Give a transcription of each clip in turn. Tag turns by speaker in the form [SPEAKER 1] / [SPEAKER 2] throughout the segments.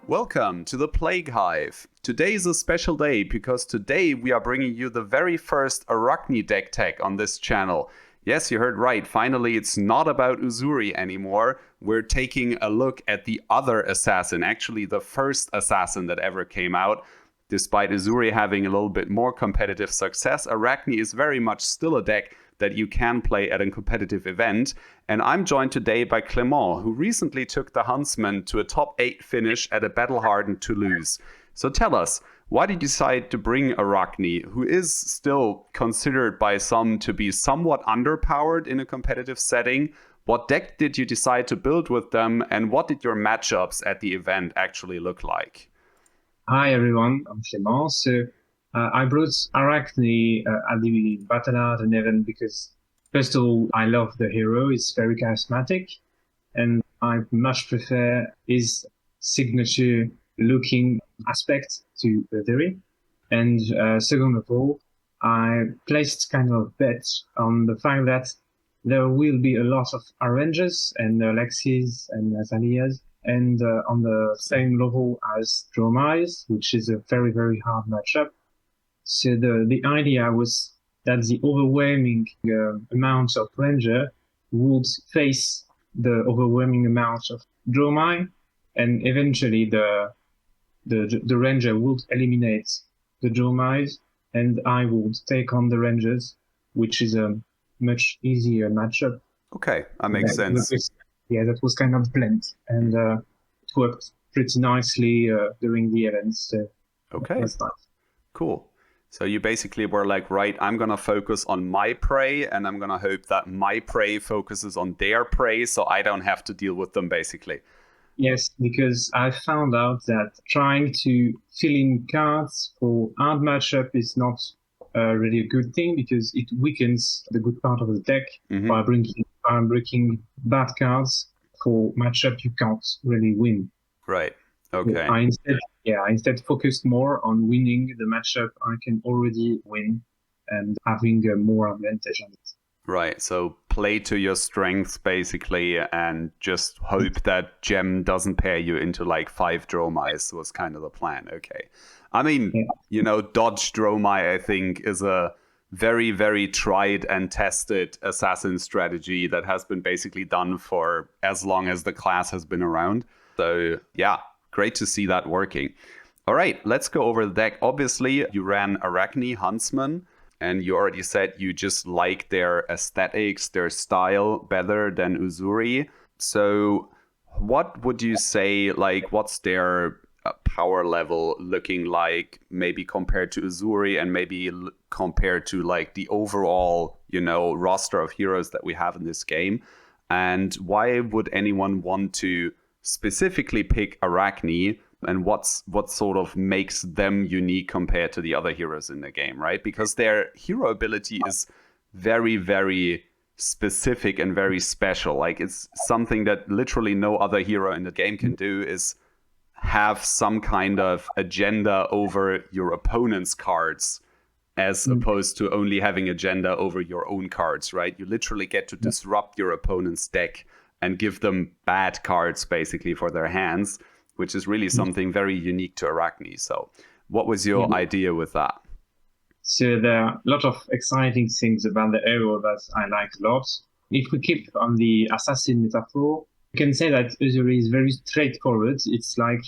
[SPEAKER 1] Welcome to the Plague Hive. Today is a special day because today we are bringing you the very first Arakni deck tech on this channel. Yes, you heard right. Finally, it's not about Uzuri anymore. We're taking a look at the other assassin, actually the first assassin that ever came out. Despite Uzuri having a little bit more competitive success, Arakni is very much still a deck that you can play at a competitive event. And I'm joined today by Clément, who recently took the Huntsman to a top 8 finish at a battle-hardened Toulouse. So tell us, why did you decide to bring Arakni, who is still considered by some to be somewhat underpowered in a competitive setting? What deck did you decide to build with them, and what did your matchups at the event actually look like?
[SPEAKER 2] Hi everyone, I'm Clément. I brought Arakni at the Battle and event because, first of all, I love the hero. It's very charismatic, and I much prefer his signature-looking aspect to Uzuri. And second of all, I placed kind of bet on the fact that there will be a lot of Arrangers and Lexis and Azalias, and on the same level as Dromais, which is a very, very hard matchup. So the idea was that the overwhelming amount of Ranger would face the overwhelming amount of Dromai, and eventually the Ranger would eliminate the Dromais, and I would take on the Rangers, which is a much easier matchup.
[SPEAKER 1] Okay, that makes sense.
[SPEAKER 2] That was kind of blend, and it worked pretty nicely during the events. So
[SPEAKER 1] okay,
[SPEAKER 2] that's nice.
[SPEAKER 1] Cool. So you basically were like, right, I'm going to focus on my prey, and I'm going to hope that my prey focuses on their prey, so I don't have to deal with them, basically.
[SPEAKER 2] Yes, because I found out that trying to fill in cards for hard matchup is not really a good thing, because it weakens the good part of the deck by breaking bad cards for matchup you can't really win.
[SPEAKER 1] Right. Okay.
[SPEAKER 2] I instead focused more on winning the matchup I can already win and having more advantage on it.
[SPEAKER 1] Right. So play to your strengths, basically, and just hope that Gem doesn't pair you into like 5 Dromais was kind of the plan. Okay. I mean, dodge Dromai, I think, is a very, very tried and tested assassin strategy that has been basically done for as long as the class has been around. So, yeah, great to see that working. All right, let's go over the deck. Obviously, you ran Arakni Huntsman, and you already said you just like their aesthetics, their style better than Uzuri. So what would you say, like, what's their power level looking like, maybe compared to Uzuri, and maybe compared to like the overall, roster of heroes that we have in this game? And why would anyone want to specifically pick Arakni, and what sort of makes them unique compared to the other heroes in the game, right? Because their hero ability is very, very specific and very special. Like, it's something that literally no other hero in the game can do, is have some kind of agenda over your opponent's cards, as opposed to only having agenda over your own cards, right? You literally get to disrupt your opponent's deck and give them bad cards basically for their hands, which is really something very unique to Arakni. So what was your idea with that?
[SPEAKER 2] So there are a lot of exciting things about the hero that I like a lot. If we keep on the assassin metaphor, you can say that Uzuri is very straightforward. It's like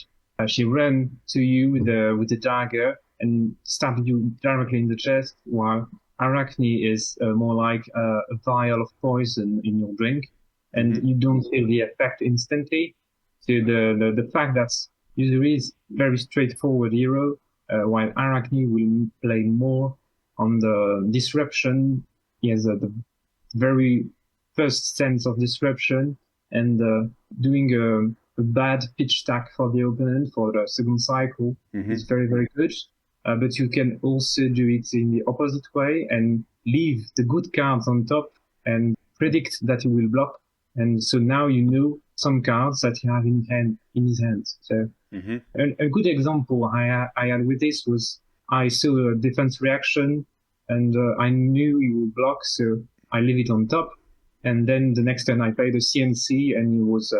[SPEAKER 2] she ran to you with a dagger and stabbed you directly in the chest, while Arakni is more like a vial of poison in your drink, and you don't feel the effect instantly. So the fact that Uzuri is very straightforward hero, while Arakni will play more on the disruption. He has the very first sense of disruption, and doing a bad pitch stack for the opponent for the second cycle is very, very good. But you can also do it in the opposite way and leave the good cards on top and predict that he will block. And so now you know some cards that you have in his hands. So a good example I had with this was, I saw a defense reaction and I knew he would block, so I leave it on top. And then the next turn I played a CNC, and he was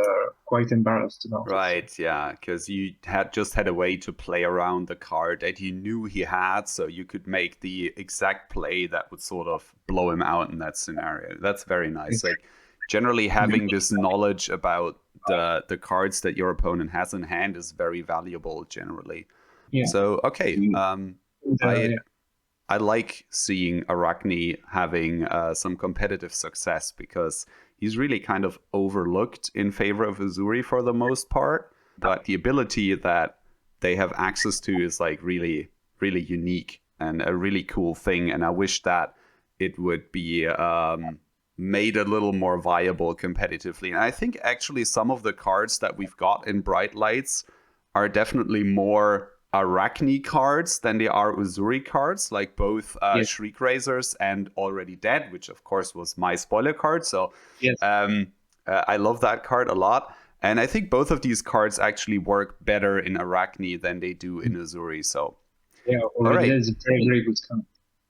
[SPEAKER 2] quite embarrassed about it.
[SPEAKER 1] Right, yeah, because you had a way to play around the card that you knew he had, so you could make the exact play that would sort of blow him out in that scenario. That's very nice. Like generally having this knowledge about the cards that your opponent has in hand is very valuable generally.
[SPEAKER 2] Yeah.
[SPEAKER 1] So okay, I like seeing Arakni having some competitive success because he's really kind of overlooked in favor of Uzuri for the most part. But the ability that they have access to is like really, really unique and a really cool thing. And I wish that it would be made a little more viable competitively. And I think actually some of the cards that we've got in Bright Lights are definitely more Arakni cards than they are Uzuri cards, like both Shriek Razors and Already Dead, which of course was my spoiler card. So I love that card a lot. And I think both of these cards actually work better in Arakni than they do in Uzuri. So
[SPEAKER 2] Already Dead is a very, very good card.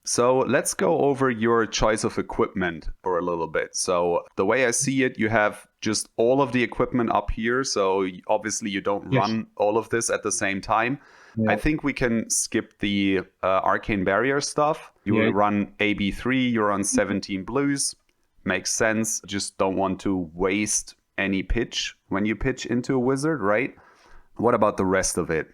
[SPEAKER 1] So let's go over your choice of equipment for a little bit. So the way I see it, you have just all of the equipment up here. So obviously you don't run all of this at the same time. Yeah. I think we can skip the Arcane Barrier stuff. You run AB3, you're on 17 blues. Makes sense. Just don't want to waste any pitch when you pitch into a wizard, right? What about the rest of it?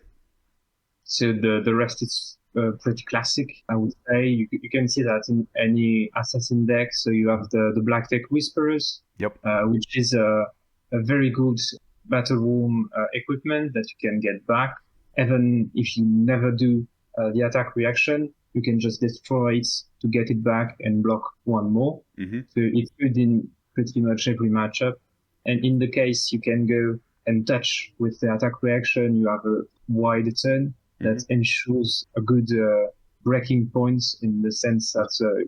[SPEAKER 2] So the rest is pretty classic, I would say. You can see that in any assassin deck. So you have the Black Deck Whisperers, which is a very good battle room equipment that you can get back. Even if you never do the attack reaction, you can just destroy it to get it back and block one more. So it's good in pretty much every matchup. And in the case you can go and touch with the attack reaction, you have a wide turn that ensures a good breaking point in the sense that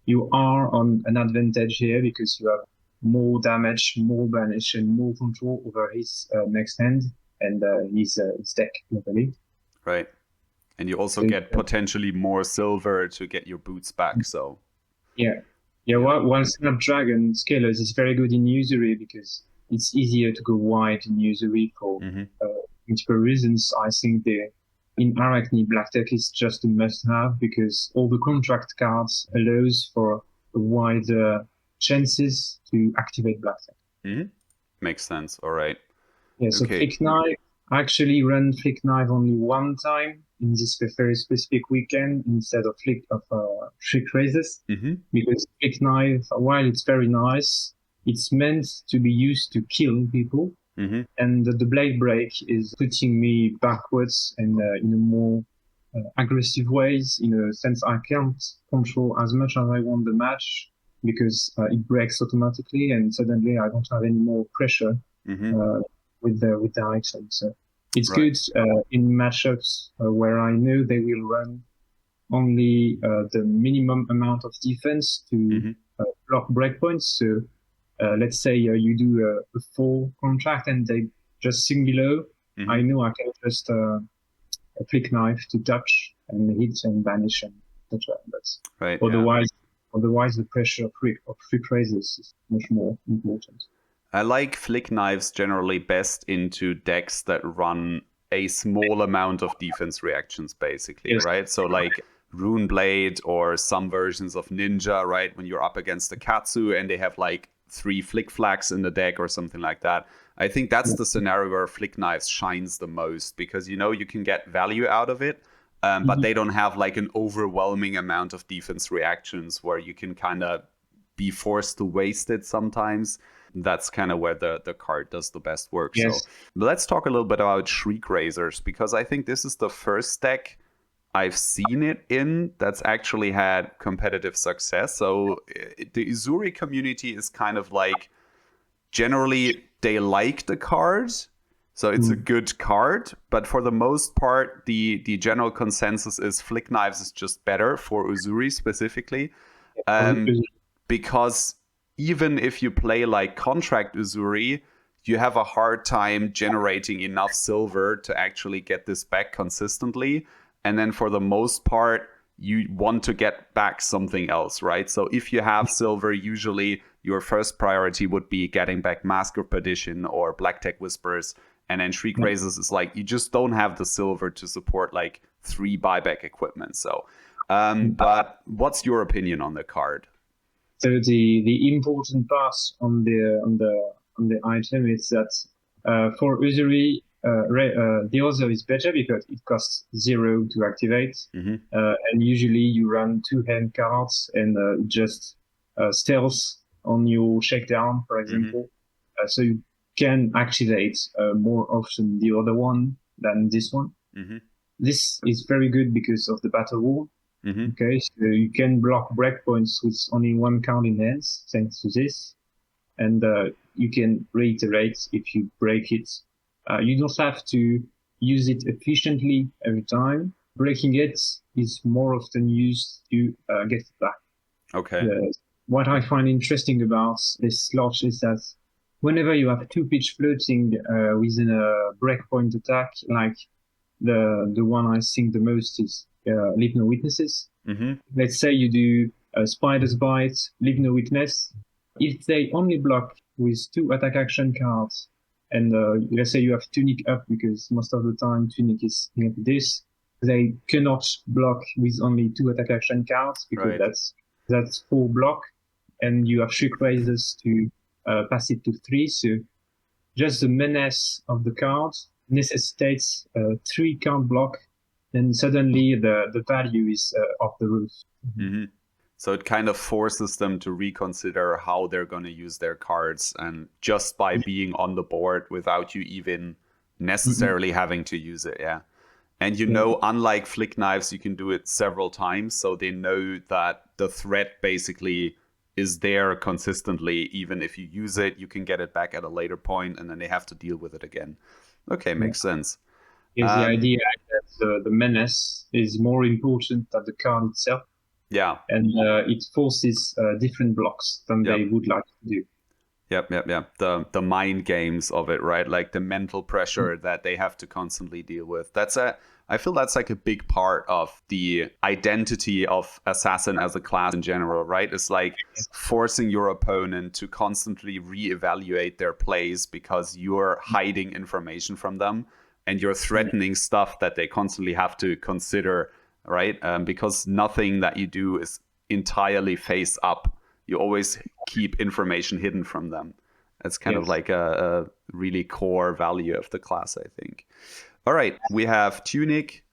[SPEAKER 2] you are on an advantage here because you have more damage, more banish, and more control over his next hand and his deck globally.
[SPEAKER 1] Right. And you also get potentially more silver to get your boots back. So
[SPEAKER 2] while Snapdragon Scalers is very good in Uzuri because it's easier to go wide in Uzuri for multiple reasons. I think in Arakni, Black Deck is just a must-have because all the contract cards allows for wider chances to activate Black Deck.
[SPEAKER 1] Makes sense. All right.
[SPEAKER 2] Yeah, so Flick Knife, I actually run Flick Knife only one time in this very specific weekend instead of Shriek Razors because Flick Knife, while it's very nice, it's meant to be used to kill people. And the Blade Break is putting me backwards and in a more aggressive ways, in a sense I can't control as much as I want the match because it breaks automatically and suddenly I don't have any more pressure with the item. So it's good in matchups where I know they will run only the minimum amount of defense to block breakpoints. So let's say you do a 4 contract and they just sing below. I know I can just Flick Knife to touch and hit and banish and etc. But otherwise the pressure of Shriek Razors is much more important.
[SPEAKER 1] I like Flick Knives generally best into decks that run a small amount of defense reactions, basically, right? So like Rune Blade or some versions of Ninja, right? When you're up against the Katsu and they have like 3 Flick Flaks in the deck or something like that. I think that's the scenario where Flick Knives shines the most because, you can get value out of it, but they don't have like an overwhelming amount of defense reactions where you can kind of be forced to waste it sometimes. That's kind of where the card does the best work. So let's talk a little bit about Shriek Razors because I think this is the first deck I've seen it in that's actually had competitive success. So the Uzuri community is kind of like, generally they like the card, so it's a good card, but for the most part the general consensus is Flick Knives is just better for Uzuri specifically, because even if you play like Contract Uzuri, you have a hard time generating enough silver to actually get this back consistently. And then for the most part, you want to get back something else, right? So if you have silver, usually your first priority would be getting back Mask of Perdition or Black Tech Whispers, and then Shriek Razors is like you just don't have the silver to support like 3 buyback equipment. So, but what's your opinion on the card?
[SPEAKER 2] So the important part on the item is that for Uzuri, the other is better because it costs 0 to activate, and usually you run 2 hand cards and just stealth on your shakedown, for example. So you can activate more often the other one than this one. This is very good because of the battle rule. Okay, so you can block breakpoints with only 1 card in hands thanks to this, and you can reiterate if you break it. You don't have to use it efficiently every time. Breaking it is more often used to get it back.
[SPEAKER 1] Okay.
[SPEAKER 2] What I find interesting about this slot is that whenever you have 2 pitch floating within a breakpoint attack, like the one I think the most is Leave No Witnesses. Let's say you do Spider's Bite, Leave No Witness. If they only block with 2 attack action cards, and let's say you have Tunic up because most of the time Tunic is like this, they cannot block with only 2 attack action cards because that's 4 block, and you have Shriek Razors to pass it to 3. So just the menace of the card necessitates 3 card block, and suddenly the value is off the roof.
[SPEAKER 1] So it kind of forces them to reconsider how they're going to use their cards, and just by being on the board without you even necessarily having to use it. And unlike Flick Knives, you can do it several times, so they know that the threat basically is there consistently. Even if you use it, you can get it back at a later point, and then they have to deal with it again. Okay, makes sense.
[SPEAKER 2] Is the idea that the menace is more important than the card itself. And it forces different blocks than they would like to do.
[SPEAKER 1] The mind games of it, right? Like the mental pressure that they have to constantly deal with. I feel that's like a big part of the identity of Assassin as a class in general, right? It's like forcing your opponent to constantly reevaluate their plays because you're hiding information from them and you're threatening stuff that they constantly have to consider, right? Because nothing that you do is entirely face up. You always keep information hidden from them. That's kind of like a really core value of the class, I think. All right, we have Tunic.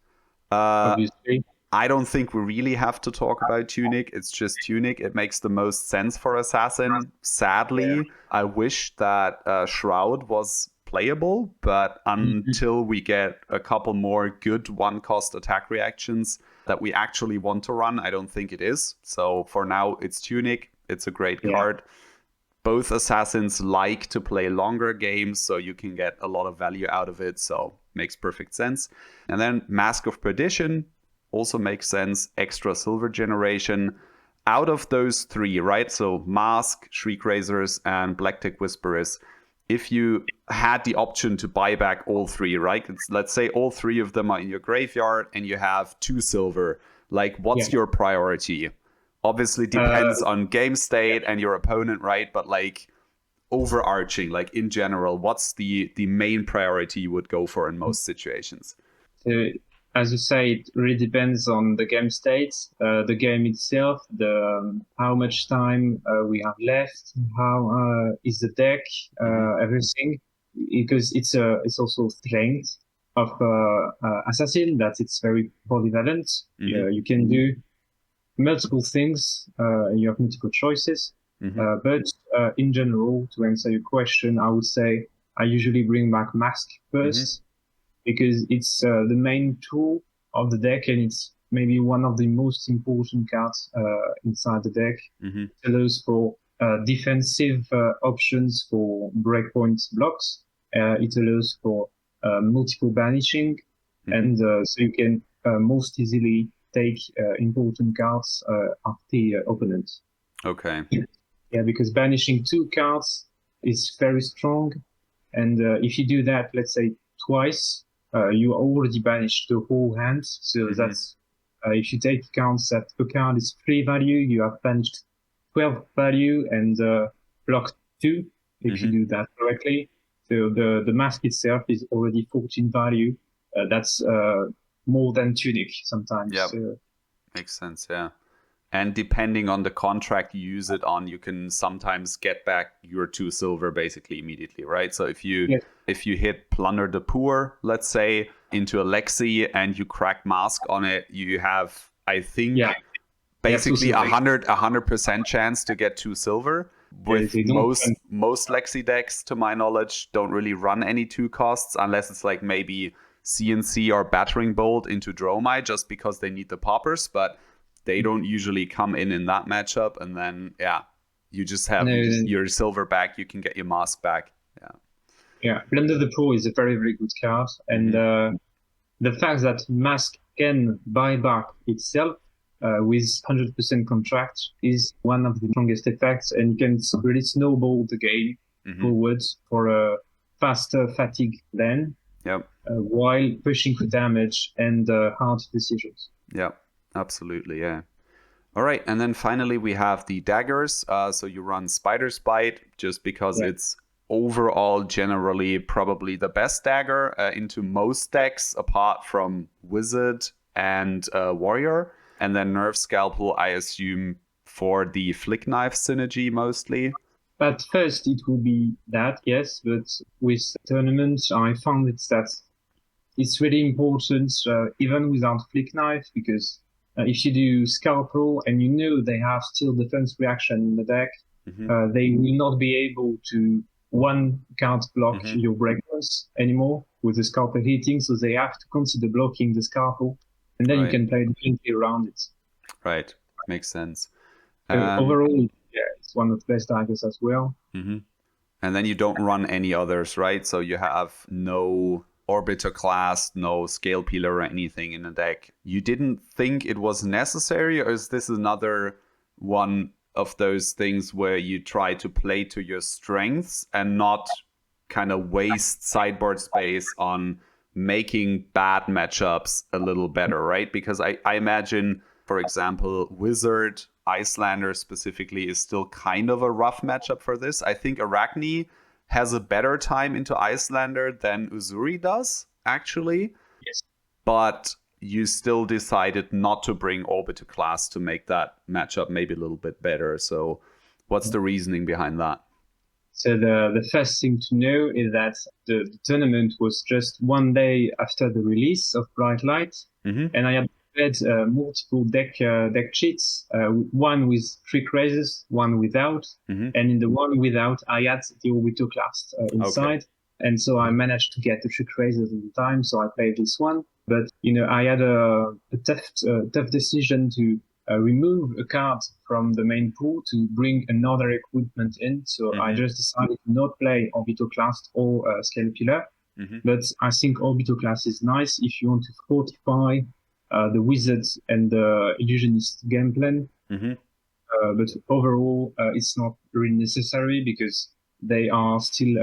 [SPEAKER 2] Obviously.
[SPEAKER 1] I don't think we really have to talk about Tunic. It's just Tunic. It makes the most sense for Assassin. Sadly, I wish that Shroud was playable, but until we get a couple more good 1-cost attack reactions that we actually want to run, I don't think it is. So for now, it's Tunic. It's a great card. Both Assassins like to play longer games, so you can get a lot of value out of it. So makes perfect sense. And then Mask of Perdition also makes sense. Extra silver generation. Out of those 3, right? So Mask, Shriek Razors, and Black Tech Whisperers. If you had the option to buy back all 3, right? Let's say all 3 of them are in your graveyard and you have 2 silver. Like, what's your priority? Obviously depends on game state and your opponent, right? But like overarching, like in general, what's the main priority you would go for in most situations?
[SPEAKER 2] As you say, it really depends on the game state, the game itself, how much time we have left, how is the deck, everything, because it's also strength of Assassin that it's very polyvalent. You can do multiple things, and you have multiple choices. But in general, to answer your question, I would say I usually bring back Mask first. Because it's the main tool of the deck, and it's maybe one of the most important cards inside the deck. It allows for defensive options for breakpoint blocks. It allows for multiple banishing, and so you can most easily take important cards of the opponent.
[SPEAKER 1] Okay.
[SPEAKER 2] Yeah, because banishing 2 cards is very strong, and if you do that, let's say twice, you already banished the whole hand. So that's if you take counts that a card is 3 value, you have banished 12 value, and block 2 if you do that correctly. So the mask itself is already 14 value. That's more than tunic sometimes.
[SPEAKER 1] Yeah, makes sense. Yeah. And depending on the contract you use it on, you can sometimes get back your 2 silver basically immediately, right? So if you hit Plunder the Poor, let's say, into a Lexi and you crack Mask on it, you have, I think, basically 100% chance to get 2 silver. With most Lexi decks, to my knowledge, don't really run any 2 costs unless it's like maybe CNC or Battering Bolt into Dromai just because they need the poppers, but they don't usually come in that matchup, and then you just have your silver back. You can get your mask back.
[SPEAKER 2] Yeah. Plunder the Poor is a very, very good card, and the fact that mask can buy back itself with 100% contract is one of the strongest effects, and you can really snowball the game forwards for a faster fatigue then, while pushing for damage and hard decisions.
[SPEAKER 1] Yeah. Absolutely, yeah. All right, and then finally we have the daggers. So you run Spider's Bite just because it's overall generally probably the best dagger into most decks apart from Wizard and Warrior. And then Nerve Scalpel, I assume, for the Flick Knife synergy mostly.
[SPEAKER 2] At first it will be that, yes, but with tournaments I found that it's really important, even without Flick Knife, because if you do Scalpel and you know they have still defense reaction in the deck, they will not be able to one card block your breakers anymore with the Scalpel hitting, so they have to consider blocking the Scalpel, and then you can play differently around it.
[SPEAKER 1] Right, makes sense.
[SPEAKER 2] Overall, it's one of the best daggers as well.
[SPEAKER 1] And then you don't run any others, right? So you have no Orbiter class, no Scale Peeler or anything in the deck. You didn't think it was necessary, or is this another one of those things where you try to play to your strengths and not kind of waste sideboard space on making bad matchups a little better, right? Because I imagine, for example, Wizard, Icelander specifically is still kind of a rough matchup for this. I think Arakni has a better time into Icelander than Uzuri does, actually.
[SPEAKER 2] Yes.
[SPEAKER 1] But you still decided not to bring Orbiter class to make that matchup maybe a little bit better. So what's the reasoning behind that?
[SPEAKER 2] So the first thing to know is that the tournament was just one day after the release of Bright Light, and I had read multiple deck cheats, one with Trick Raises, one without, and in the one without, I had the Obito class inside, and so I managed to get the Trick Raises in time, so I played this one. But I had a tough decision to remove a card from the main pool to bring another equipment in, so I just decided to not play Obito class or Scale Pillar. But I think Obito class is nice if you want to fortify the Wizards and the Illusionist game plan. But overall, it's not really necessary because they are still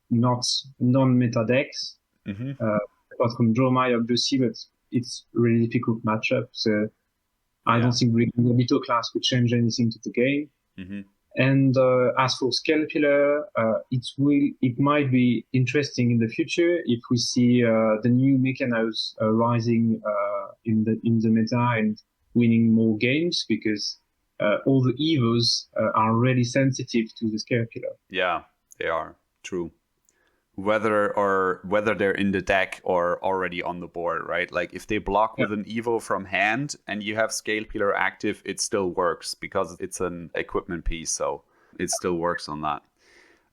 [SPEAKER 2] not non-meta decks. Apart from Dromai, obviously, but it's a really difficult matchup. So I don't think bringing Obito class would change anything to the game. And as for Scale Pillar, it might be interesting in the future if we see the new Mechanos rising in the meta and winning more games, because all the Evos are really sensitive to the Scale Pillar.
[SPEAKER 1] Yeah, they are. True. Whether they're in the deck or already on the board, right? Like if they block with an Evo from hand and you have Scale Peeler active, it still works because it's an equipment piece, so it still works on that.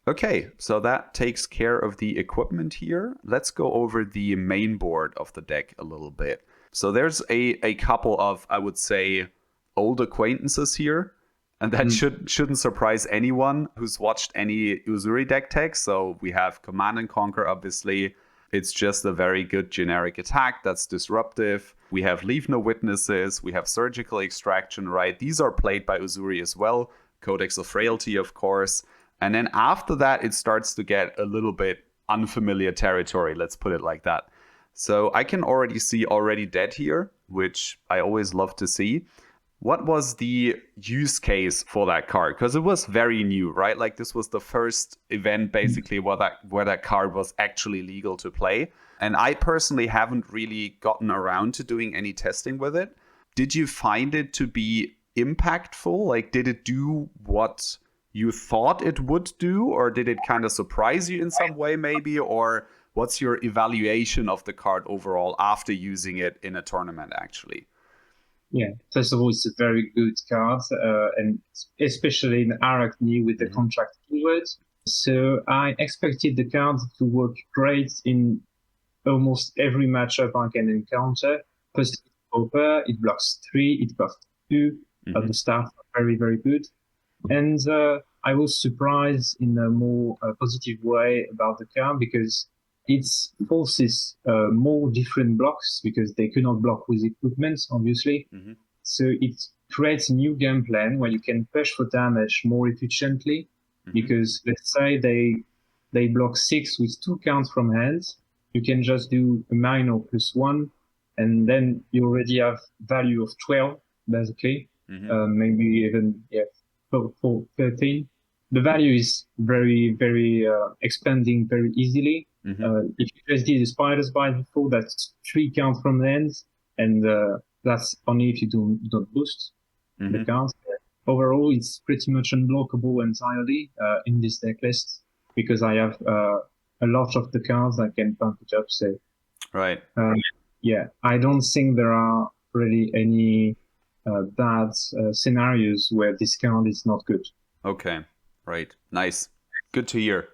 [SPEAKER 1] Okay, so that takes care of the equipment here. Let's go over the main board of the deck a little bit. So there's a couple of, I would say, old acquaintances here. And that shouldn't surprise anyone who's watched any Uzuri deck tech. So we have Command and Conquer, obviously. It's just a very good generic attack that's disruptive. We have Leave No Witnesses. We have Surgical Extraction, right? These are played by Uzuri as well. Codex of Frailty, of course. And then after that, it starts to get a little bit unfamiliar territory. Let's put it like that. So I can already see Already Dead here, which I always love to see. What was the use case for that card? Because it was very new, right? Like this was the first event basically where that card was actually legal to play. And I personally haven't really gotten around to doing any testing with it. Did you find it to be impactful? Like, did it do what you thought it would do, or did it kind of surprise you in some way maybe? Or what's your evaluation of the card overall after using it in a tournament actually?
[SPEAKER 2] Yeah, first of all, it's a very good card, and especially in Arakni with the contract keyword. So I expected the card to work great in almost every matchup I can encounter. First, it's over, it blocks 3, it blocks 2. The start very, very good. And I was surprised in a more positive way about the card because it forces more different blocks because they cannot block with equipment, obviously. So it creates a new game plan where you can push for damage more efficiently because let's say they block 6 with 2 counts from hand. You can just do a minor +1, and then you already have value of 12, basically. Maybe even 13. The value is very, very expanding very easily. If you just did the spider's bite before, that's 3 counts from the end, and that's only if you don't boost the count. Overall, it's pretty much unblockable entirely in this deck list because I have a lot of the cards I can pump it up. So,
[SPEAKER 1] right.
[SPEAKER 2] I don't think there are really any bad scenarios where this card is not good.
[SPEAKER 1] Okay, right. Nice. Good to hear.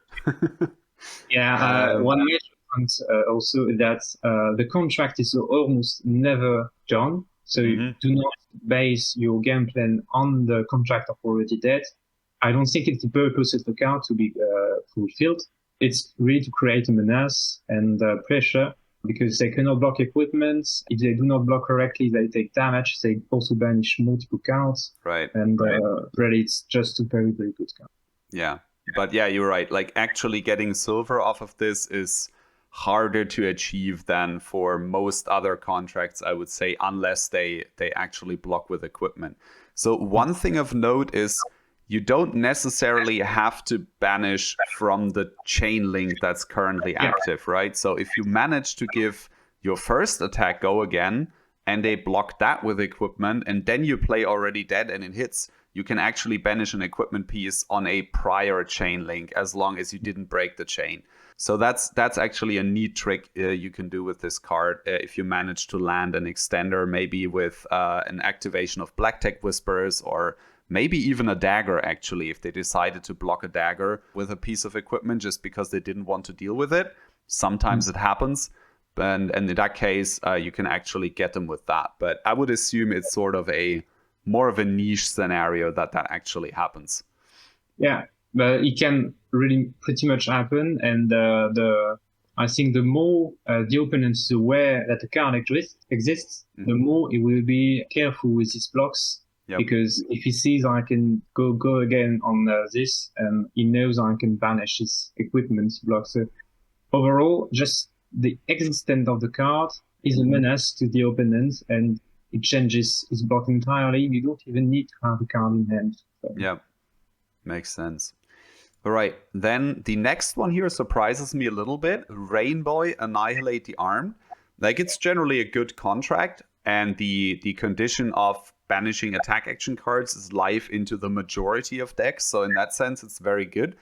[SPEAKER 2] One major point also that the contract is almost never done. So you do not base your game plan on the contract of already dead. I don't think it's the purpose of the card to be fulfilled. It's really to create a menace and pressure because they cannot block equipment. If they do not block correctly, they take damage. They also banish multiple counts.
[SPEAKER 1] Right.
[SPEAKER 2] And really, it's just a very, very good card.
[SPEAKER 1] Yeah. But yeah, you're right. Like actually getting silver off of this is harder to achieve than for most other contracts, I would say, unless they actually block with equipment. So one thing of note is you don't necessarily have to banish from the chain link that's currently active, right? So if you manage to give your first attack go again and they block that with equipment and then you play already dead and it hits, you can actually banish an equipment piece on a prior chain link as long as you didn't break the chain. So that's actually a neat trick you can do with this card if you manage to land an extender, maybe with an activation of Black Tech Whispers, or maybe even a dagger, actually, if they decided to block a dagger with a piece of equipment just because they didn't want to deal with it. Sometimes it happens. And in that case, you can actually get them with that. But I would assume it's sort of more of a niche scenario that actually happens.
[SPEAKER 2] Yeah, but it can really pretty much happen. And I think the more the opponent is aware that the card exists, the more he will be careful with his blocks. Yep. Because if he sees I can go again on this, and he knows I can banish his equipment blocks. So overall, just the existence of the card is a menace to the opponent, and it changes his block entirely. You don't even need to have a card in hand. So.
[SPEAKER 1] Yeah, makes sense. All right, then the next one here surprises me a little bit. Rainbow, Annihilate the Arm. Like, it's generally a good contract, and the condition of banishing attack action cards is live into the majority of decks. So in that sense, it's very good.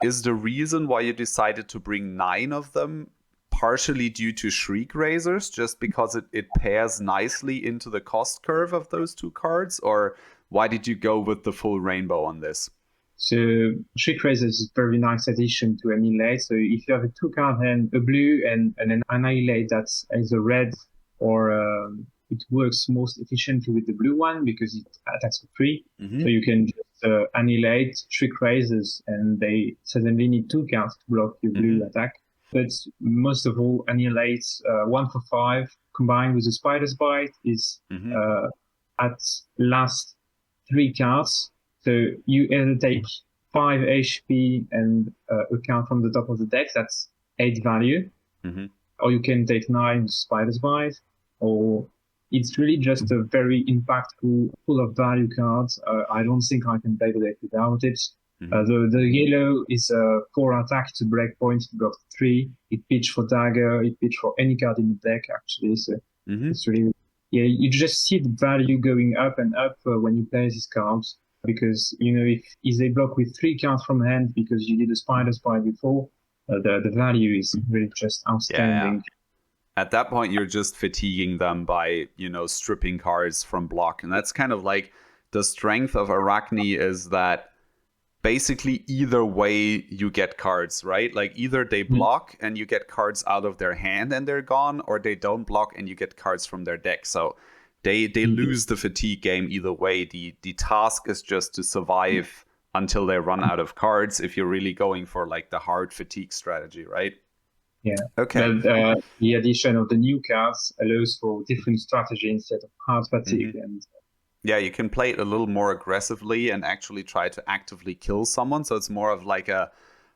[SPEAKER 1] Is the reason why you decided to bring 9 of them partially due to Shriek Razors, just because it pairs nicely into the cost curve of those 2 cards? Or why did you go with the full rainbow on this?
[SPEAKER 2] So Shriek Razors is a very nice addition to Annihilate. So if you have a 2-card hand, a blue, and an Annihilate that's either red or it works most efficiently with the blue one because it attacks for free. So you can just Annihilate Shriek Razors, and they suddenly need 2 cards to block your blue attack. But most of all, Annihilate 1 for 5 combined with the Spider's Bite is at last 3 cards. So you either take 5 HP and a card from the top of the deck, that's 8 value. Or you can take 9 Spider's Bite, or It's really just a very impactful, full of value cards. I don't think I can play the deck without it. The yellow is 4 attack to breakpoint, block 3. It pitch for dagger, it pitch for any card in the deck actually. So it's really, yeah, you just see the value going up and up when you play these cards. Because, you know, if they block with 3 cards from hand because you did a spider spy before, the value is really just outstanding.
[SPEAKER 1] Yeah. At that point, you're just fatiguing them by, you know, stripping cards from block. And that's kind of like the strength of Arakni is that basically either way you get cards, right? Like either they block and you get cards out of their hand and they're gone, or they don't block and you get cards from their deck. So they lose the fatigue game either way. The task is just to survive until they run out of cards if you're really going for like the hard fatigue strategy, right?
[SPEAKER 2] Yeah.
[SPEAKER 1] Okay.
[SPEAKER 2] But the addition of the new cards allows for different strategy instead of hard fatigue. And
[SPEAKER 1] yeah, you can play it a little more aggressively and actually try to actively kill someone. So it's more of like a,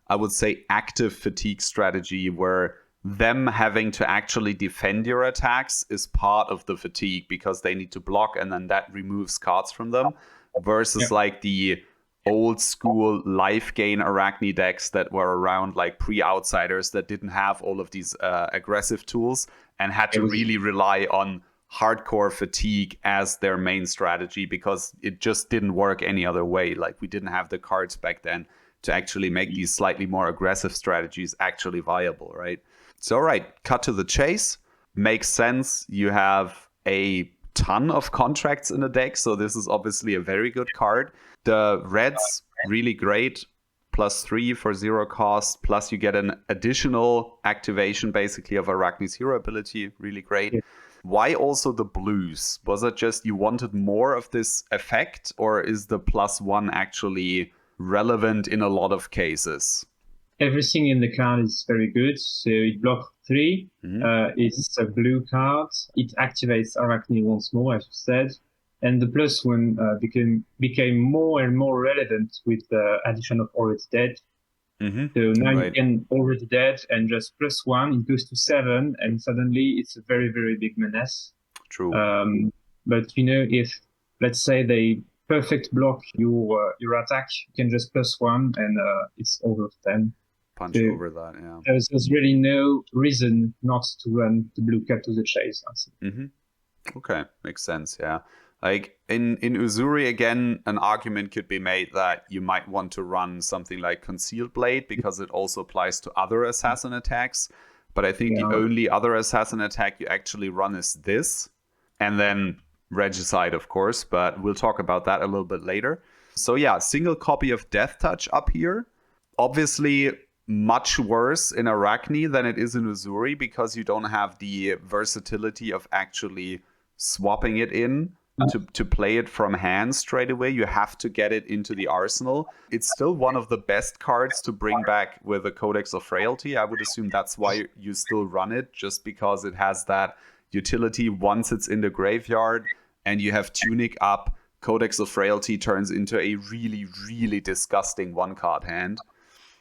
[SPEAKER 1] I would say, active fatigue strategy where them having to actually defend your attacks is part of the fatigue because they need to block and then that removes cards from them versus like the old school life gain Arakni decks that were around like pre-Outsiders that didn't have all of these aggressive tools and had to really rely on hardcore fatigue as their main strategy because it just didn't work any other way. Like we didn't have the cards back then to actually make these slightly more aggressive strategies actually viable, right? So, all right, cut to the chase. Makes sense. You have a ton of contracts in the deck, so this is obviously a very good card. The reds, really great. +3 for 0 cost. Plus you get an additional activation basically of Arakni's hero ability. Really great. Why also the blues? Was it just you wanted more of this effect, or is the +1 actually relevant in a lot of cases?
[SPEAKER 2] Everything in the card is very good. So it blocks 3. It's a blue card. It activates Arakni once more, as you said. And the +1 became more and more relevant with the addition of Already Dead. So now you can Already Dead and just +1, it goes to 7, and suddenly it's a very, very big menace.
[SPEAKER 1] True.
[SPEAKER 2] But you know, if let's say they perfect block your attack, you can just +1 and it's over 10.
[SPEAKER 1] Punch over that, yeah.
[SPEAKER 2] There's really no reason not to run the blue cat to the chase, I think.
[SPEAKER 1] Okay, makes sense, yeah. Like in Uzuri, again, an argument could be made that you might want to run something like Concealed Blade because it also applies to other assassin attacks. But I think the only other assassin attack you actually run is this. And then Regicide, of course, but we'll talk about that a little bit later. So yeah, single copy of Death Touch up here. Obviously, much worse in Arakni than it is in Uzuri because you don't have the versatility of actually swapping it in to play it from hand straight away. You have to get it into the arsenal. It's still one of the best cards to bring back with a Codex of Frailty. I would assume that's why you still run it, just because it has that utility once it's in the graveyard and you have Tunic up. Codex of Frailty turns into a really, really disgusting one-card hand.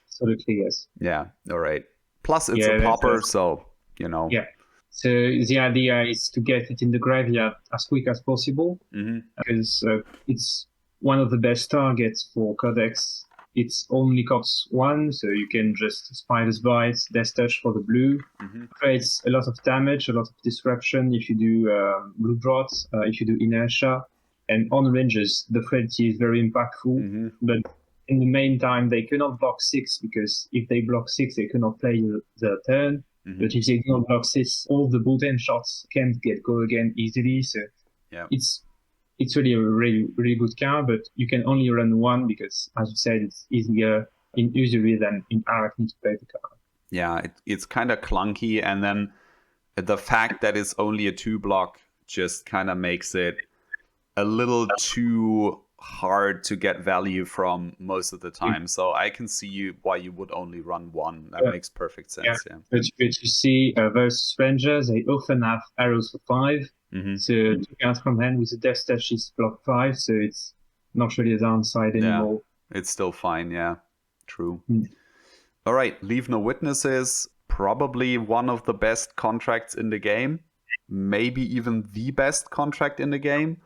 [SPEAKER 2] Absolutely, yes.
[SPEAKER 1] Yeah, all right. Plus, it's a popper, so, you know.
[SPEAKER 2] Yeah. So the idea is to get it in the graveyard as quick as possible, because it's one of the best targets for Codex. It only costs 1, so you can just Spider's Bite, Death Touch for the blue. Creates a lot of damage, a lot of disruption if you do blue drops, if you do inertia. And on ranges, the Frailty is very impactful, but in the meantime, they cannot block 6, because if they block 6, they cannot play the turn. But if they do not block 6, all the bullpen shots can go again easily. So it's really a really, really good card, but you can only run 1 because, as you said, it's easier in Uzuri than in Arakni to play the card.
[SPEAKER 1] Yeah, it's kind of clunky, and then the fact that it's only a 2-block just kind of makes it a little too hard to get value from most of the time. So I can see why you would only run 1. That makes perfect sense. Yeah.
[SPEAKER 2] But you see, versus Rangers, they often have arrows for 5. So 2 cards from hand with a Death Touch is block 5, so it's not really a downside anymore.
[SPEAKER 1] It's still fine, yeah. True. All right, Leave No Witnesses, probably one of the best contracts in the game. maybe even the best contract in the game.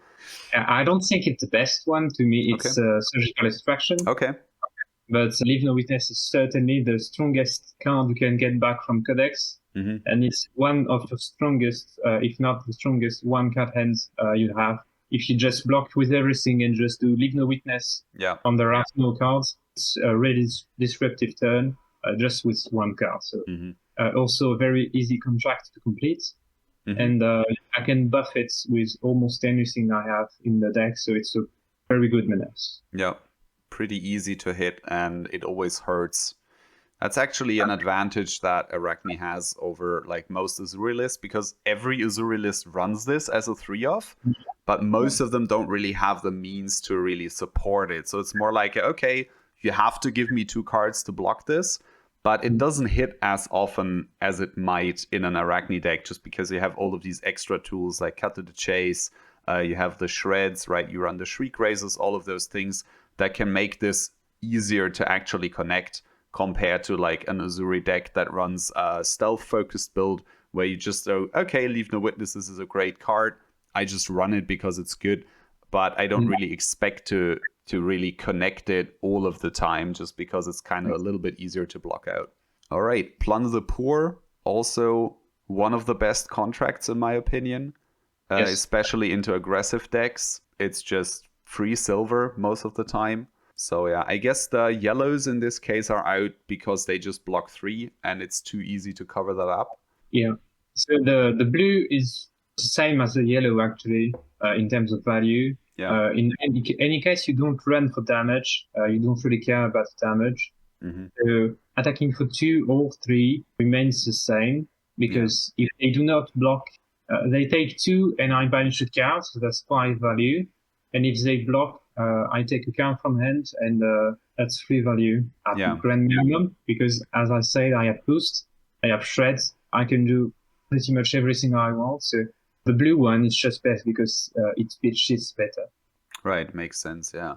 [SPEAKER 2] I don't think it's the best one. To me, it's Surgical Extraction.
[SPEAKER 1] Okay.
[SPEAKER 2] But Leave No Witness is certainly the strongest card you can get back from Codex. And it's one of the strongest, if not the strongest, one-card hands you have. If you just block with everything and just do Leave No Witness on the rational cards, it's a really disruptive turn just with one card. So also a very easy contract to complete. And I can buff it with almost anything I have in the deck, so it's a very good menace.
[SPEAKER 1] Yeah, pretty easy to hit, and it always hurts. That's actually an advantage that Arakni has over like most Uzuri lists, because every Uzuri list runs this as a 3-off, but most of them don't really have the means to really support it. So it's more like, okay, you have to give me 2 cards to block this, but it doesn't hit as often as it might in an Arakni deck, just because you have all of these extra tools like Cut to the Chase, you have the Shreds, right? You run the Shriek Razors, all of those things that can make this easier to actually connect compared to like an Uzuri deck that runs a stealth-focused build where you just go, okay, Leave No Witnesses is a great card. I just run it because it's good, but I don't really expect to really connect it all of the time just because it's kind of a little bit easier to block out. All right, Plunder the Poor, also one of the best contracts in my opinion, especially into aggressive decks. It's just free silver most of the time. So yeah, I guess the yellows in this case are out because they just block 3 and it's too easy to cover that up.
[SPEAKER 2] Yeah, so the blue is the same as the yellow actually in terms of value.
[SPEAKER 1] Yeah.
[SPEAKER 2] In any case, you don't run for damage. You don't really care about damage. So attacking for 2 or 3 remains the same, because if they do not block, they take 2 and I banish a card, so that's 5 value. And if they block, I take a card from hand, and that's 3 value at grand minimum, because as I said, I have boost, I have shreds, I can do pretty much everything I want. So the blue one is just best because it pitches better.
[SPEAKER 1] Right, makes sense, yeah.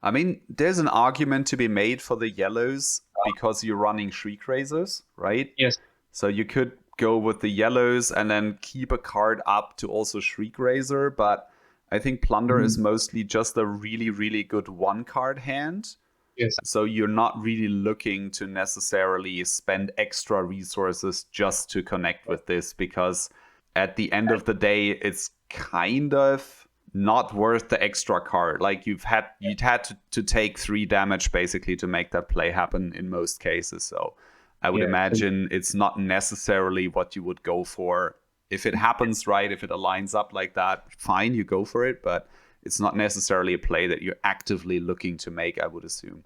[SPEAKER 1] I mean, there's an argument to be made for the yellows because you're running Shriek Razors, right?
[SPEAKER 2] Yes.
[SPEAKER 1] So you could go with the yellows and then keep a card up to also Shriek Razor, but I think Plunder is mostly just a really, really good 1-card hand.
[SPEAKER 2] Yes.
[SPEAKER 1] So you're not really looking to necessarily spend extra resources just to connect with this, because at the end of the day, it's kind of not worth the extra card. Like you'd had to take 3 damage basically to make that play happen in most cases. So I would imagine it's not necessarily what you would go for. If it happens right, if it aligns up like that, fine, you go for it. But it's not necessarily a play that you're actively looking to make, I would assume.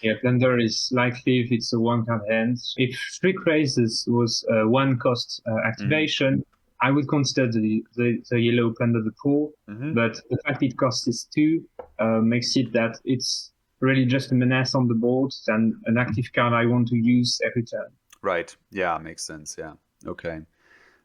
[SPEAKER 2] Yeah, Plunder is likely if it's a 1-card hand. If Shriek Razors was a 1-cost activation, I would consider the yellow Plunder the Poor, but the fact it costs is 2 makes it that it's really just a menace on the board and an active card I want to use every turn.
[SPEAKER 1] Right. Yeah, makes sense. Yeah.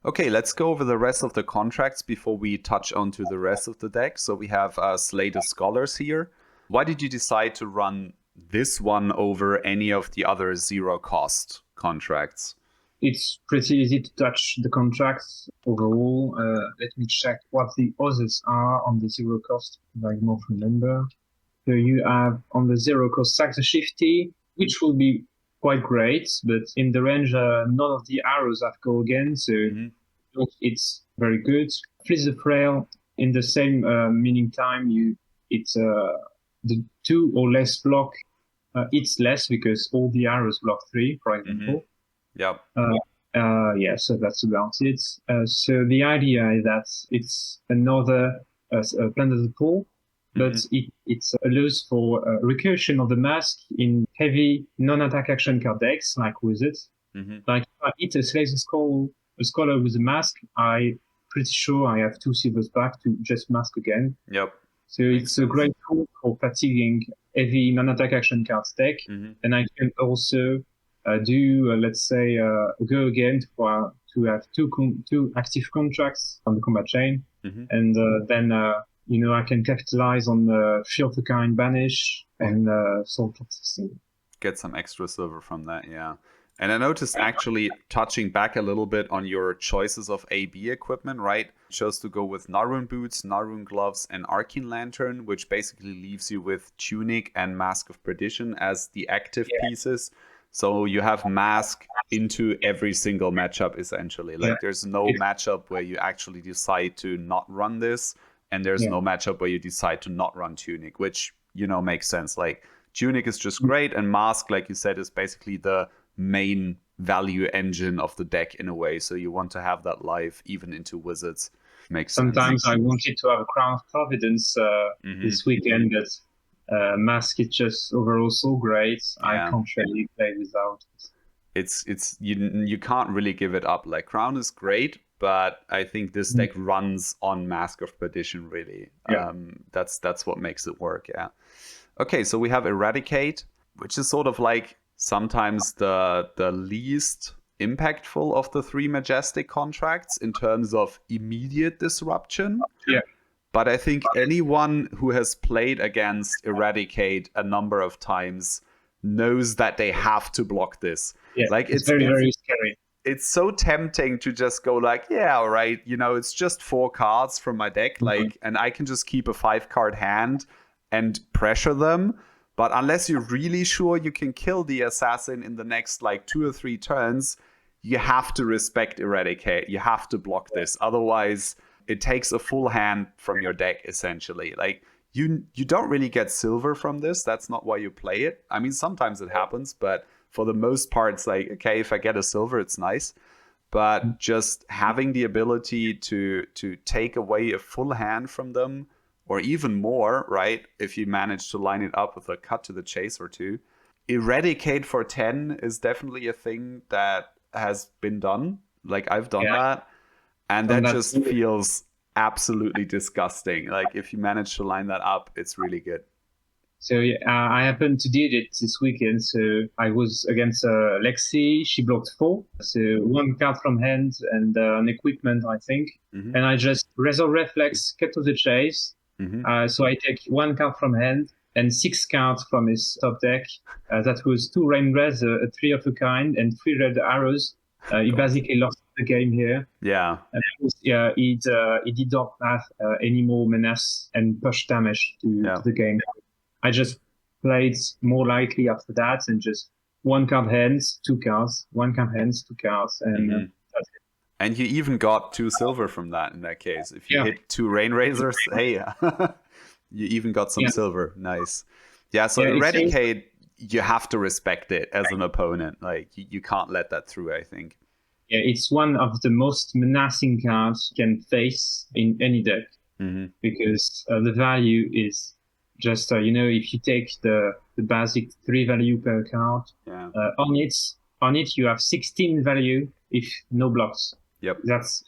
[SPEAKER 1] Okay, let's go over the rest of the contracts before we touch onto the rest of the deck. So we have Slay the Scholars here. Why did you decide to run this one over any of the other 0-cost contracts?
[SPEAKER 2] It's pretty easy to touch the contracts overall. Let me check what the others are on the 0-cost, if I don't remember. So you have on the 0-cost Sax the Shifty, which will be quite great, but in the range, none of the arrows have go again, so it's very good. Fleece the Frail, in the same meaning time, it's the 2 or less block, it's less because all the arrows block 3, for example.
[SPEAKER 1] Yep.
[SPEAKER 2] So that's about it. So the idea is that it's another Plunder the Poor, but it allows for recursion of the mask in heavy non-attack action card decks like Wizard. Like if I hit a Scholar with a mask, I'm pretty sure I have 2 silvers back to just mask again.
[SPEAKER 1] Yep.
[SPEAKER 2] So it's a great tool for fatiguing heavy non-attack action cards deck, and I can also do, let's say, go again to have 2 active contracts on the combat chain, and then I can capitalize on the Fear of the Kind banish and sort of thing.
[SPEAKER 1] Get some extra silver from that, yeah. And I noticed actually touching back a little bit on your choices of AB equipment, right? You chose to go with Narun boots, Narun gloves, and Arcane Lantern, which basically leaves you with Tunic and Mask of Perdition as the active pieces. So you have Mask into every single matchup, essentially. Like there's no matchup where you actually decide to not run this, and there's no matchup where you decide to not run Tunic, which, you know, makes sense. Like Tunic is just great, and Mask, like you said, is basically the main value engine of the deck in a way. So you want to have that live even into Wizards. Makes
[SPEAKER 2] Sometimes
[SPEAKER 1] sense.
[SPEAKER 2] I wanted to have a Crown of Providence this weekend, but Mask is just overall so great. I can't really play without it.
[SPEAKER 1] It's you can't really give it up. Like Crown is great, but I think this deck runs on Mask of Perdition really. That's what makes it work. Yeah. Okay, so we have Eradicate, which is sort of like sometimes the least impactful of the three Majestic contracts in terms of immediate disruption.
[SPEAKER 2] Yeah.
[SPEAKER 1] But I think anyone who has played against Eradicate a number of times knows that they have to block this.
[SPEAKER 2] Yeah, like it's very, very scary.
[SPEAKER 1] It's so tempting to just go like, yeah, all right, you know, it's just 4 cards from my deck, like, and I can just keep a 5-card hand and pressure them. But unless you're really sure you can kill the assassin in the next like 2 or 3 turns, you have to respect Eradicate. You have to block this. Otherwise, it takes a full hand from your deck, essentially. Like, you don't really get silver from this. That's not why you play it. I mean, sometimes it happens, but for the most part, it's like, okay, if I get a silver, it's nice. But just having the ability to take away a full hand from them, or even more, right? If you manage to line it up with a cut to the chase or 2. Eradicate for 10 is definitely a thing that has been done. Like, I've done that. And that just feels absolutely disgusting. Like, if you manage to line that up, it's really good.
[SPEAKER 2] So I happened to did it this weekend. So I was against Lexi. She blocked 4. So 1 card from hand and an equipment, I think. And I just Razor Reflex, cut to the chase. So I take 1 card from hand and 6 cards from his top deck. That was 2 Rain Reds, a 3 of a kind, and 3 red arrows. He basically lost the game here.
[SPEAKER 1] Yeah.
[SPEAKER 2] And he did not have any more menace and push damage to the game. I just played more likely after that and just 1 card hands, 2 cards, 1 card hands, 2 cards, and that's it.
[SPEAKER 1] And you even got 2 silver from that in that case. If you hit 2 Rain Razors, hey, you even got some silver. Nice. Yeah, so Eradicate, you have to respect it as an opponent. Like, you can't let that through, I think.
[SPEAKER 2] Yeah, it's one of the most menacing cards you can face in any deck. Because the value is just, if you take the basic 3 value per card, on it you have 16 value if no blocks.
[SPEAKER 1] Yep.
[SPEAKER 2] That's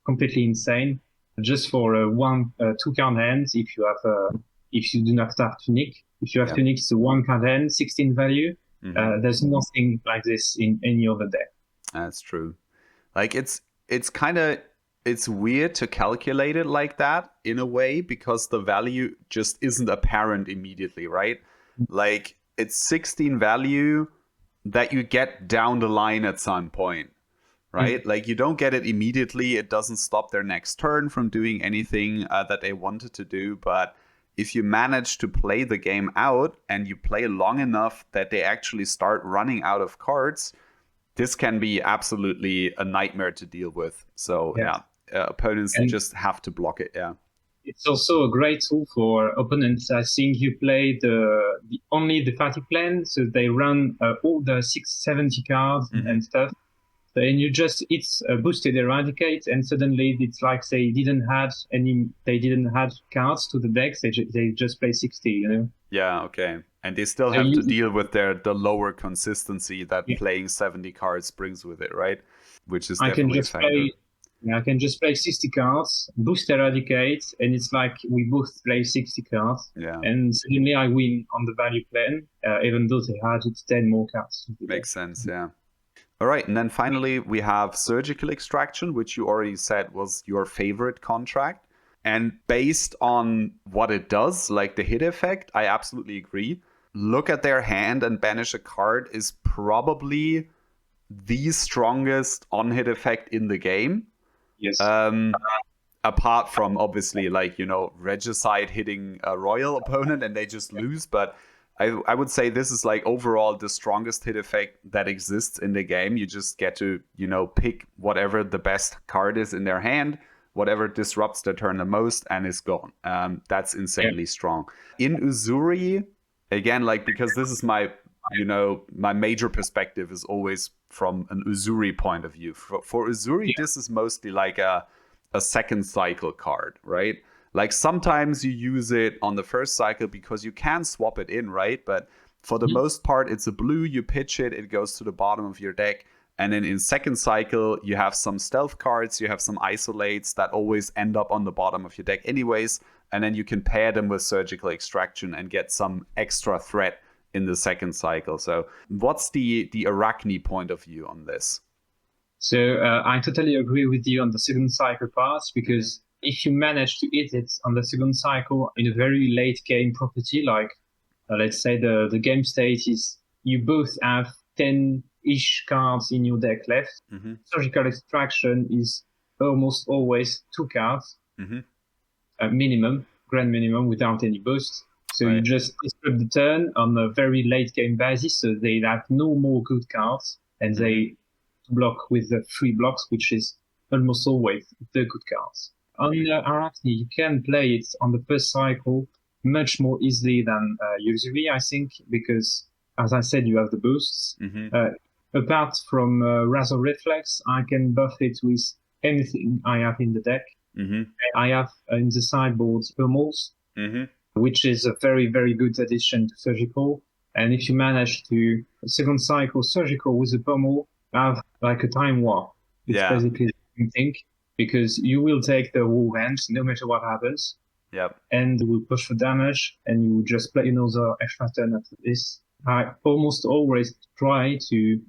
[SPEAKER 2] completely insane. Just for 2 card hands, if you do not have Tunic. If you have Tunic, it's a 1 card hand, 16 value. There's nothing like this in any other deck.
[SPEAKER 1] That's true. Like, it's weird to calculate it like that in a way, because the value just isn't apparent immediately, right? Like, it's 16 value that you get down the line at some point, right? Like, you don't get it immediately. It doesn't stop their next turn from doing anything that they wanted to do. But if you manage to play the game out and you play long enough that they actually start running out of cards, this can be absolutely a nightmare to deal with. So, opponents just have to block it,
[SPEAKER 2] It's also a great tool for opponents. I think you play only the party plan, so they run all the 670 cards and stuff. And it's a boosted Eradicate, and suddenly it's like they didn't have cards to the decks. They just play 60, you know?
[SPEAKER 1] Yeah, okay. And they still have to deal with the lower consistency that playing 70 cards brings with it, right? Which is definitely a factor.
[SPEAKER 2] I can just play 60 cards, boost Eradicate, and it's like we both play 60 cards.
[SPEAKER 1] Yeah.
[SPEAKER 2] And suddenly I win on the value plan, even though they had 10 more cards.
[SPEAKER 1] Makes sense, yeah. All right, and then finally we have Surgical Extraction, which you already said was your favorite contract. And based on what it does, like the hit effect, I absolutely agree. Look at their hand and banish a card is probably the strongest on-hit effect in the game.
[SPEAKER 2] Yes.
[SPEAKER 1] Apart from obviously like, Regicide hitting a royal opponent and they just lose. But I would say this is like overall the strongest hit effect that exists in the game. You just get to, pick whatever the best card is in their hand, whatever disrupts their turn the most, and is gone. That's insanely strong. In Uzuri, again, like, because this is my major perspective is always from an Uzuri point of view. For Uzuri, this is mostly like a second cycle card, right? Like sometimes you use it on the first cycle because you can swap it in, right? But for the most part, it's a blue, you pitch it, it goes to the bottom of your deck. And then in second cycle, you have some stealth cards, you have some isolates that always end up on the bottom of your deck anyways. And then you can pair them with surgical extraction and get some extra threat in the second cycle. So what's the Arakni point of view on this?
[SPEAKER 2] So I totally agree with you on the second cycle part, because if you manage to hit it on the second cycle in a very late game property, like let's say the game state is you both have 10-ish cards in your deck left. Surgical extraction is almost always 2 cards, minimum, grand minimum, without any boost. So you just disrupt the turn on a very late game basis, so they have no more good cards, and they block with the 3 blocks, which is almost always the good cards. On Arakni, you can play it on the first cycle much more easily than Uzuri, I think, because, as I said, you have the boosts. Apart from Razor Reflex, I can buff it with anything I have in the deck. I have in the sideboard Pummels, which is a very, very good addition to Surgical. And if you manage to second cycle Surgical with a Pummel, have like a time warp. It's basically the same thing, because you will take the whole hand no matter what happens. And you will push for damage, and you will just play another extra turn after this. I almost always try to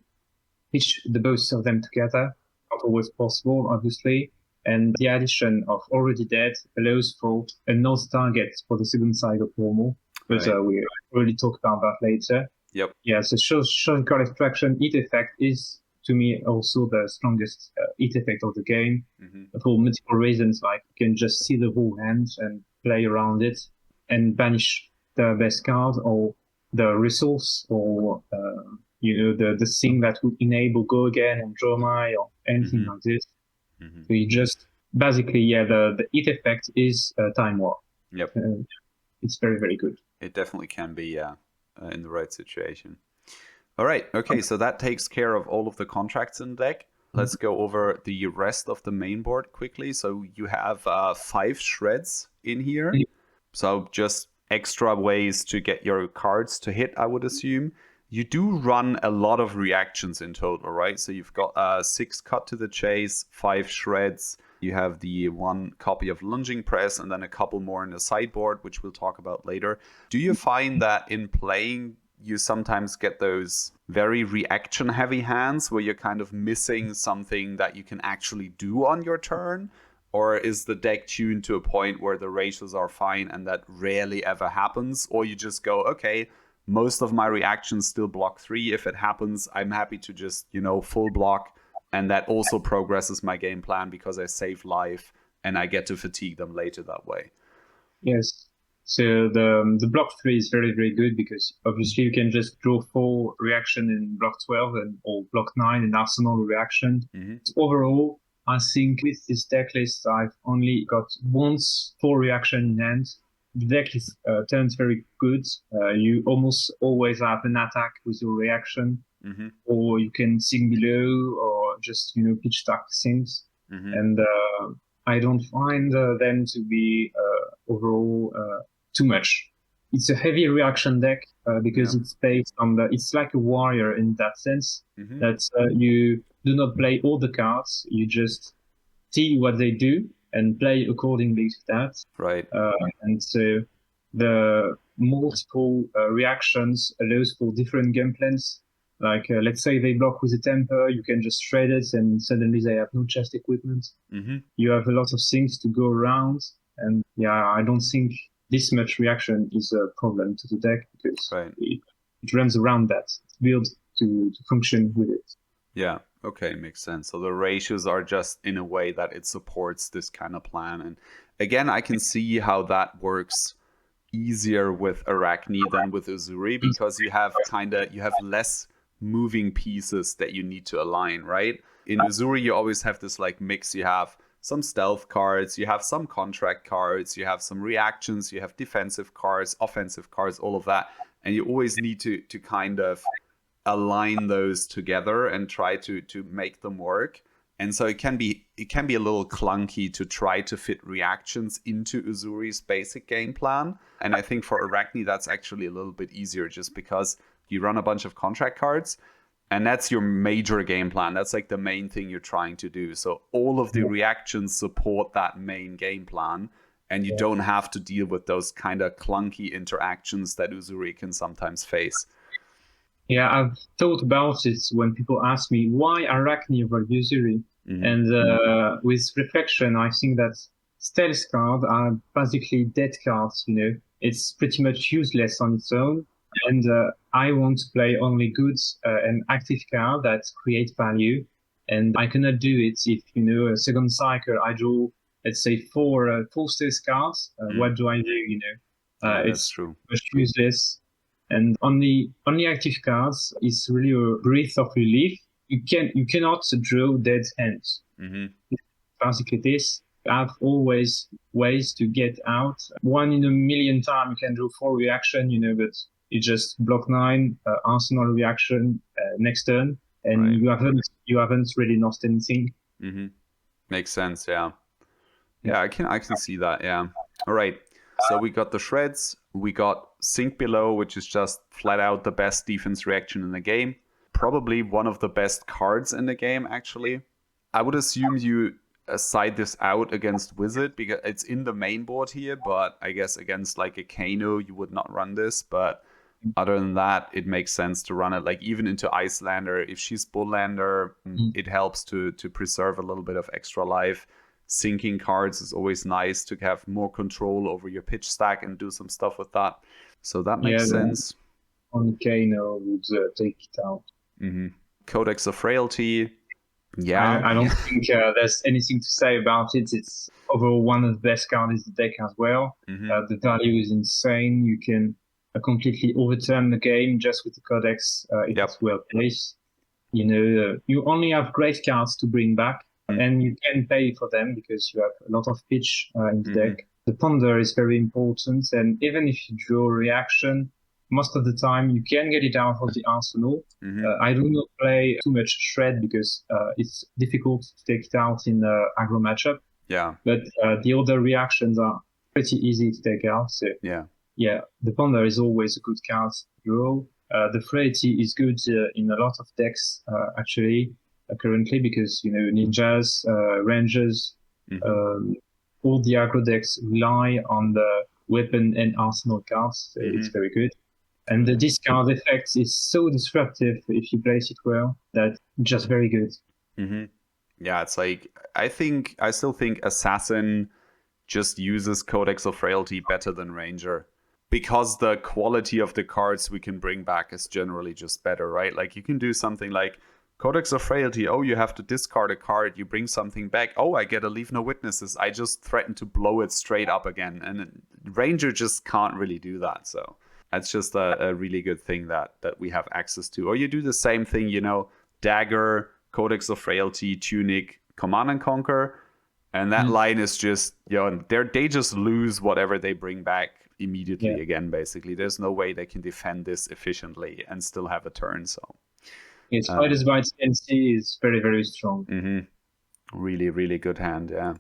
[SPEAKER 2] pitch the both of them together. Not always possible, obviously. And the addition of Already Dead allows for a nose target for the second cycle promo, but we already talk about that later. Yeah, so surgical extraction hit effect is, to me, also the strongest hit effect of the game, for multiple reasons. Like, you can just see the whole hand and play around it and banish the best card or the resource or the thing that would enable Go Again or Draw My or anything like this. So you just basically, the hit effect is time war. It's very, very good.
[SPEAKER 1] It definitely can be, in the right situation. All right. Okay. So that takes care of all of the contracts in the deck. Let's go over the rest of the main board quickly. So you have 5 shreds in here. So just extra ways to get your cards to hit, I would assume. You do run a lot of reactions in total, right? So you've got 6 Cut to the Chase, 5 shreds. You have the 1 copy of Lunging Press, and then a couple more in the sideboard, which we'll talk about later. Do you find that in playing, you sometimes get those very reaction-heavy hands where you're kind of missing something that you can actually do on your turn? Or is the deck tuned to a point where the ratios are fine and that rarely ever happens? Or you just go, okay, most of my reactions still block 3. If it happens, I'm happy to just, full block. And that also progresses my game plan because I save life and I get to fatigue them later that way.
[SPEAKER 2] Yes. So the block 3 is very, very good, because obviously you can just draw 4 reaction in block 12 or block 9 in arsenal reaction. Overall, I think with this deck list, I've only got once 4 reaction in hand. The deck turns very good. You almost always have an attack with your reaction, or you can sing below, or just pitch dark things. And I don't find them to be overall too much. It's a heavy reaction deck because it's based on it's like a warrior in that sense, that you do not play all the cards. You just see what they do and play accordingly to that.
[SPEAKER 1] Right.
[SPEAKER 2] And so the multiple reactions allows for different game plans. Like, let's say they block with a temper, you can just shred it and suddenly they have no chest equipment. You have a lot of things to go around. And I don't think this much reaction is a problem to the deck, because it runs around that. It's built to function with it.
[SPEAKER 1] Yeah. Okay, makes sense. So the ratios are just in a way that it supports this kind of plan. And again, I can see how that works easier with Arakni than with Uzuri, because you have less moving pieces that you need to align, right? In Uzuri, you always have this like mix. You have some stealth cards, you have some contract cards, you have some reactions, you have defensive cards, offensive cards, all of that. And you always need to kind of align those together and try to make them work. And so it can be a little clunky to try to fit reactions into Uzuri's basic game plan. And I think for Arakni that's actually a little bit easier, just because you run a bunch of contract cards and that's your major game plan. That's like the main thing you're trying to do. So all of the reactions support that main game plan, and you don't have to deal with those kind of clunky interactions that Uzuri can sometimes face.
[SPEAKER 2] Yeah, I've thought about it when people ask me why Arakni over Uzuri. And with reflection, I think that stealth cards are basically dead cards, you know. It's pretty much useless on its own. And I want to play only good and active cards that create value. And I cannot do it if, you know, a second cycle, I draw, let's say, four stealth cards. What do I do, you know?
[SPEAKER 1] That's true.
[SPEAKER 2] Much useless. And only active cards is really a breath of relief. You cannot draw dead hands. Basically, this have always ways to get out. One in a million time you can draw 4 reaction, you know, but you just block 9 arsenal reaction next turn, and you haven't really lost anything.
[SPEAKER 1] Makes sense. Yeah, I can see that. Yeah. All right. So we got the shreds. We got Sink Below, which is just flat out the best defense reaction in the game. Probably one of the best cards in the game, actually. I would assume you side this out against Wizard because it's in the main board here, but I guess against like a Kano, you would not run this. But other than that, it makes sense to run it like even into Icelander. If she's Bulllander, it helps to preserve a little bit of extra life. Sinking cards is always nice to have more control over your pitch stack and do some stuff with that. So that makes sense.
[SPEAKER 2] On Kano would take it out.
[SPEAKER 1] Codex of Frailty. Yeah.
[SPEAKER 2] I don't think there's anything to say about it. It's overall one of the best cards in the deck as well. The value is insane. You can completely overturn the game just with the Codex if it's well placed. You know, you only have great cards to bring back. And you can pay for them because you have a lot of pitch in the deck. The ponder is very important, and even if you draw a reaction, most of the time you can get it out of the arsenal. I do not play too much shred because it's difficult to take it out in the aggro matchup. But the other reactions are pretty easy to take out. So the ponder is always a good card to draw. The frailty is good in a lot of decks actually. Currently, because you know ninjas, rangers, all the aggro decks rely on the weapon and arsenal cards. So it's very good, and the discard effect is so disruptive if you place it well that just very good.
[SPEAKER 1] Yeah, it's like I still think Assassin just uses Codex of Frailty better than Ranger, because the quality of the cards we can bring back is generally just better, right? Like you can do something like Codex of Frailty, oh, you have to discard a card, you bring something back, oh, I get a Leave No Witnesses, I just threaten to blow it straight up again. And Ranger just can't really do that. So that's just a really good thing that we have access to. Or you do the same thing, you know, Dagger, Codex of Frailty, Tunic, Command and Conquer. And that line is just, you know, they just lose whatever they bring back immediately again, basically. There's no way they can defend this efficiently and still have a turn, so...
[SPEAKER 2] Its Fighters by TNC is very, very strong.
[SPEAKER 1] Really, really good hand, yeah.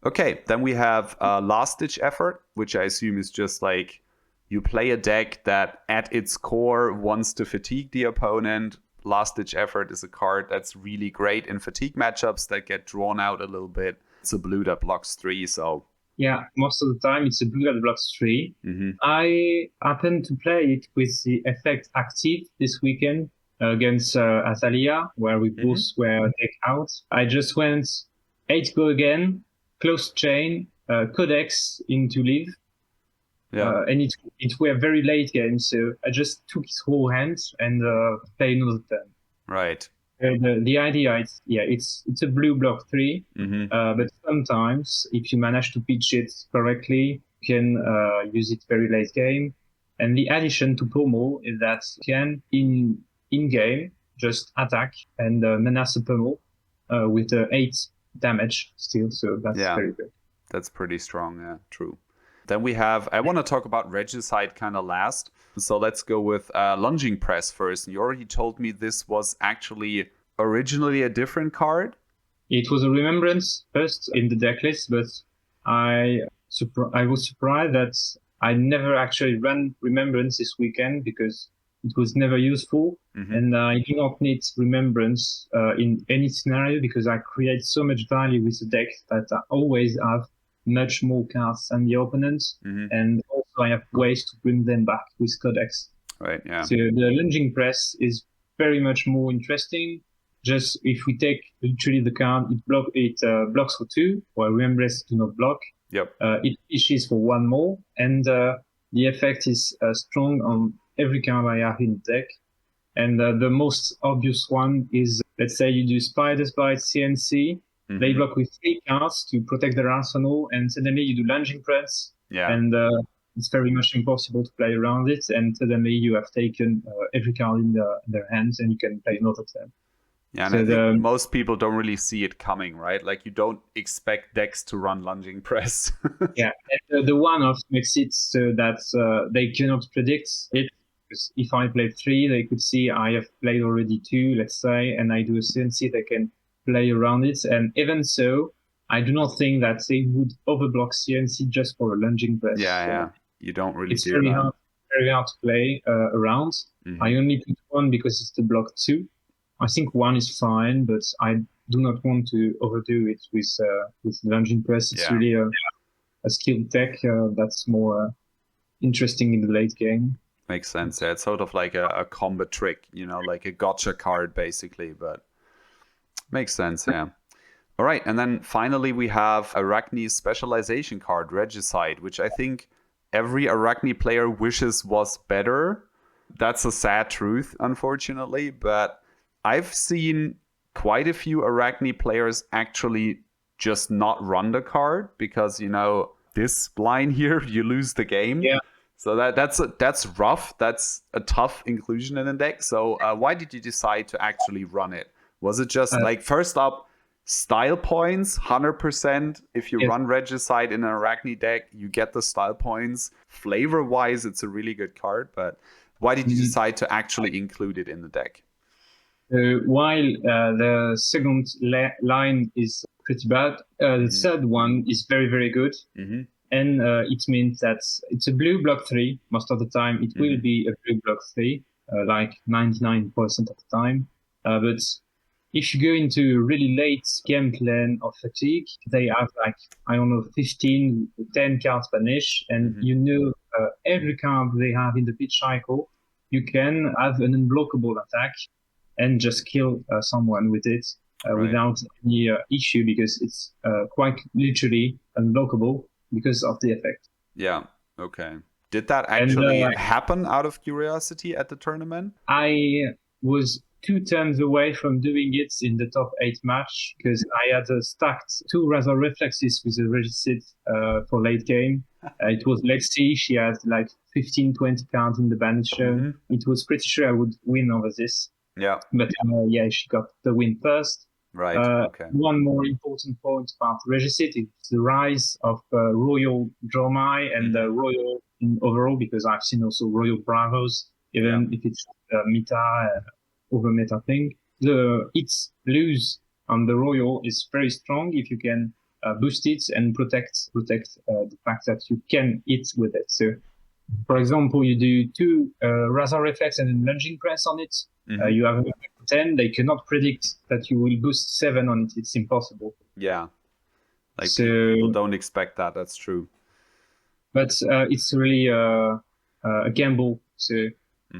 [SPEAKER 1] Okay, then we have Last Ditch Effort, which I assume is just like you play a deck that at its core wants to fatigue the opponent. Last Ditch Effort is a card that's really great in fatigue matchups that get drawn out a little bit. It's a blue that blocks 3, so...
[SPEAKER 2] Yeah, most of the time it's a blue that blocks 3. I happened to play it with the effect active this weekend. Against Athalia, where we both were deck out. I just went 8 go again, close chain, Codex into live. And it were very late game, so I just took his whole hand and played another turn.
[SPEAKER 1] Right.
[SPEAKER 2] The idea is, it's a blue block 3,
[SPEAKER 1] Mm-hmm.
[SPEAKER 2] but sometimes if you manage to pitch it correctly, you can use it very late game. And the addition to Pommel is that you can in game just attack and menace a Pommel with 8 damage still, so that's very good.
[SPEAKER 1] That's pretty strong, yeah, true. Then we have, I want to talk about Regicide kind of last. So let's go with Lunging Press first. You already told me this was actually originally a different card.
[SPEAKER 2] It was a Remembrance first in the deck list, but I was surprised that I never actually ran Remembrance this weekend because it was never useful. Mm-hmm. And I do not need Remembrance in any scenario because I create so much value with the deck that I always have much more cards than the opponent, and also I have ways to bring them back with Codex.
[SPEAKER 1] Right, yeah.
[SPEAKER 2] So the Lunging Press is very much more interesting. Just if we take literally the card, it blocks for 2, while Remembrance do not block.
[SPEAKER 1] Yep.
[SPEAKER 2] It issues for 1 more, and the effect is strong on every card I have in the deck. And the most obvious one is, let's say you do Spider's Bite, CNC. Mm-hmm. They block with 3 cards to protect their arsenal, and suddenly you do Lunging Press, and it's very much impossible to play around it, and suddenly you have taken every card in their hands, and you can play another turn.
[SPEAKER 1] Yeah, and so I think most people don't really see it coming, right? Like, you don't expect decks to run Lunging Press.
[SPEAKER 2] Yeah, and the one-off makes it so that they cannot predict it. Because if I play 3, they could see I have played already 2, let's say, and I do a CNC, they can play around it. And even so, I do not think that they would overblock CNC just for a Lunging Press.
[SPEAKER 1] Yeah. You don't really
[SPEAKER 2] it's
[SPEAKER 1] do
[SPEAKER 2] very
[SPEAKER 1] that.
[SPEAKER 2] Very hard to play around. Mm-hmm. I only put 1 because it's the block 2. I think 1 is fine, but I do not want to overdo it with Lunging Press. It's really a skilled deck that's more interesting in the late game.
[SPEAKER 1] Makes sense. Yeah, it's sort of like a combat trick, like a gotcha card basically, but makes sense, yeah. All right, and then finally we have Arakni's specialization card, Regicide, which I think every Arakni player wishes was better. That's a sad truth, unfortunately, but I've seen quite a few Arakni players actually just not run the card because, this line here, you lose the game.
[SPEAKER 2] Yeah.
[SPEAKER 1] So that's rough. That's a tough inclusion in the deck. So why did you decide to actually run it? Was it just like, first up, style points, 100%? If you run Regicide in an Arakni deck, you get the style points. Flavor-wise, it's a really good card, but why did you decide to actually include it in the deck?
[SPEAKER 2] While the second line is pretty bad, the third one is very, very good. Mm-hmm. And it means that it's a blue block 3. Most of the time, it will be a blue block 3, like 99% of the time. But if you go into really late game plan of Fatigue, they have 15, 10 cards banish, and every card they have in the pitch cycle, you can have an unblockable attack and just kill someone with it without any issue, because it's quite literally unblockable because of the effect.
[SPEAKER 1] Yeah, okay. Did that actually happen out of curiosity at the tournament?
[SPEAKER 2] I was 2 turns away from doing it in the top 8 match because I had stacked 2 Razor Reflexes with a Regicide for late game. It was Lexi. She had 15, 20 cards in the banisher. Mm-hmm. It was pretty sure I would win over this.
[SPEAKER 1] Yeah.
[SPEAKER 2] But she got the win first.
[SPEAKER 1] Right. Okay.
[SPEAKER 2] One more important point about Regicide is the rise of Royal Dromai and Royal in overall, because I've seen also Royal Bravos, even if it's over meta thing. Its lose on the Royal is very strong if you can boost it and protect the fact that you can hit with it. So, for example, you do 2 Razor Reflex and a Lunging Press on it. Mm-hmm. You have 10. They cannot predict that you will boost 7 on it. It's impossible.
[SPEAKER 1] Yeah, people don't expect that. That's true.
[SPEAKER 2] But it's really a gamble. So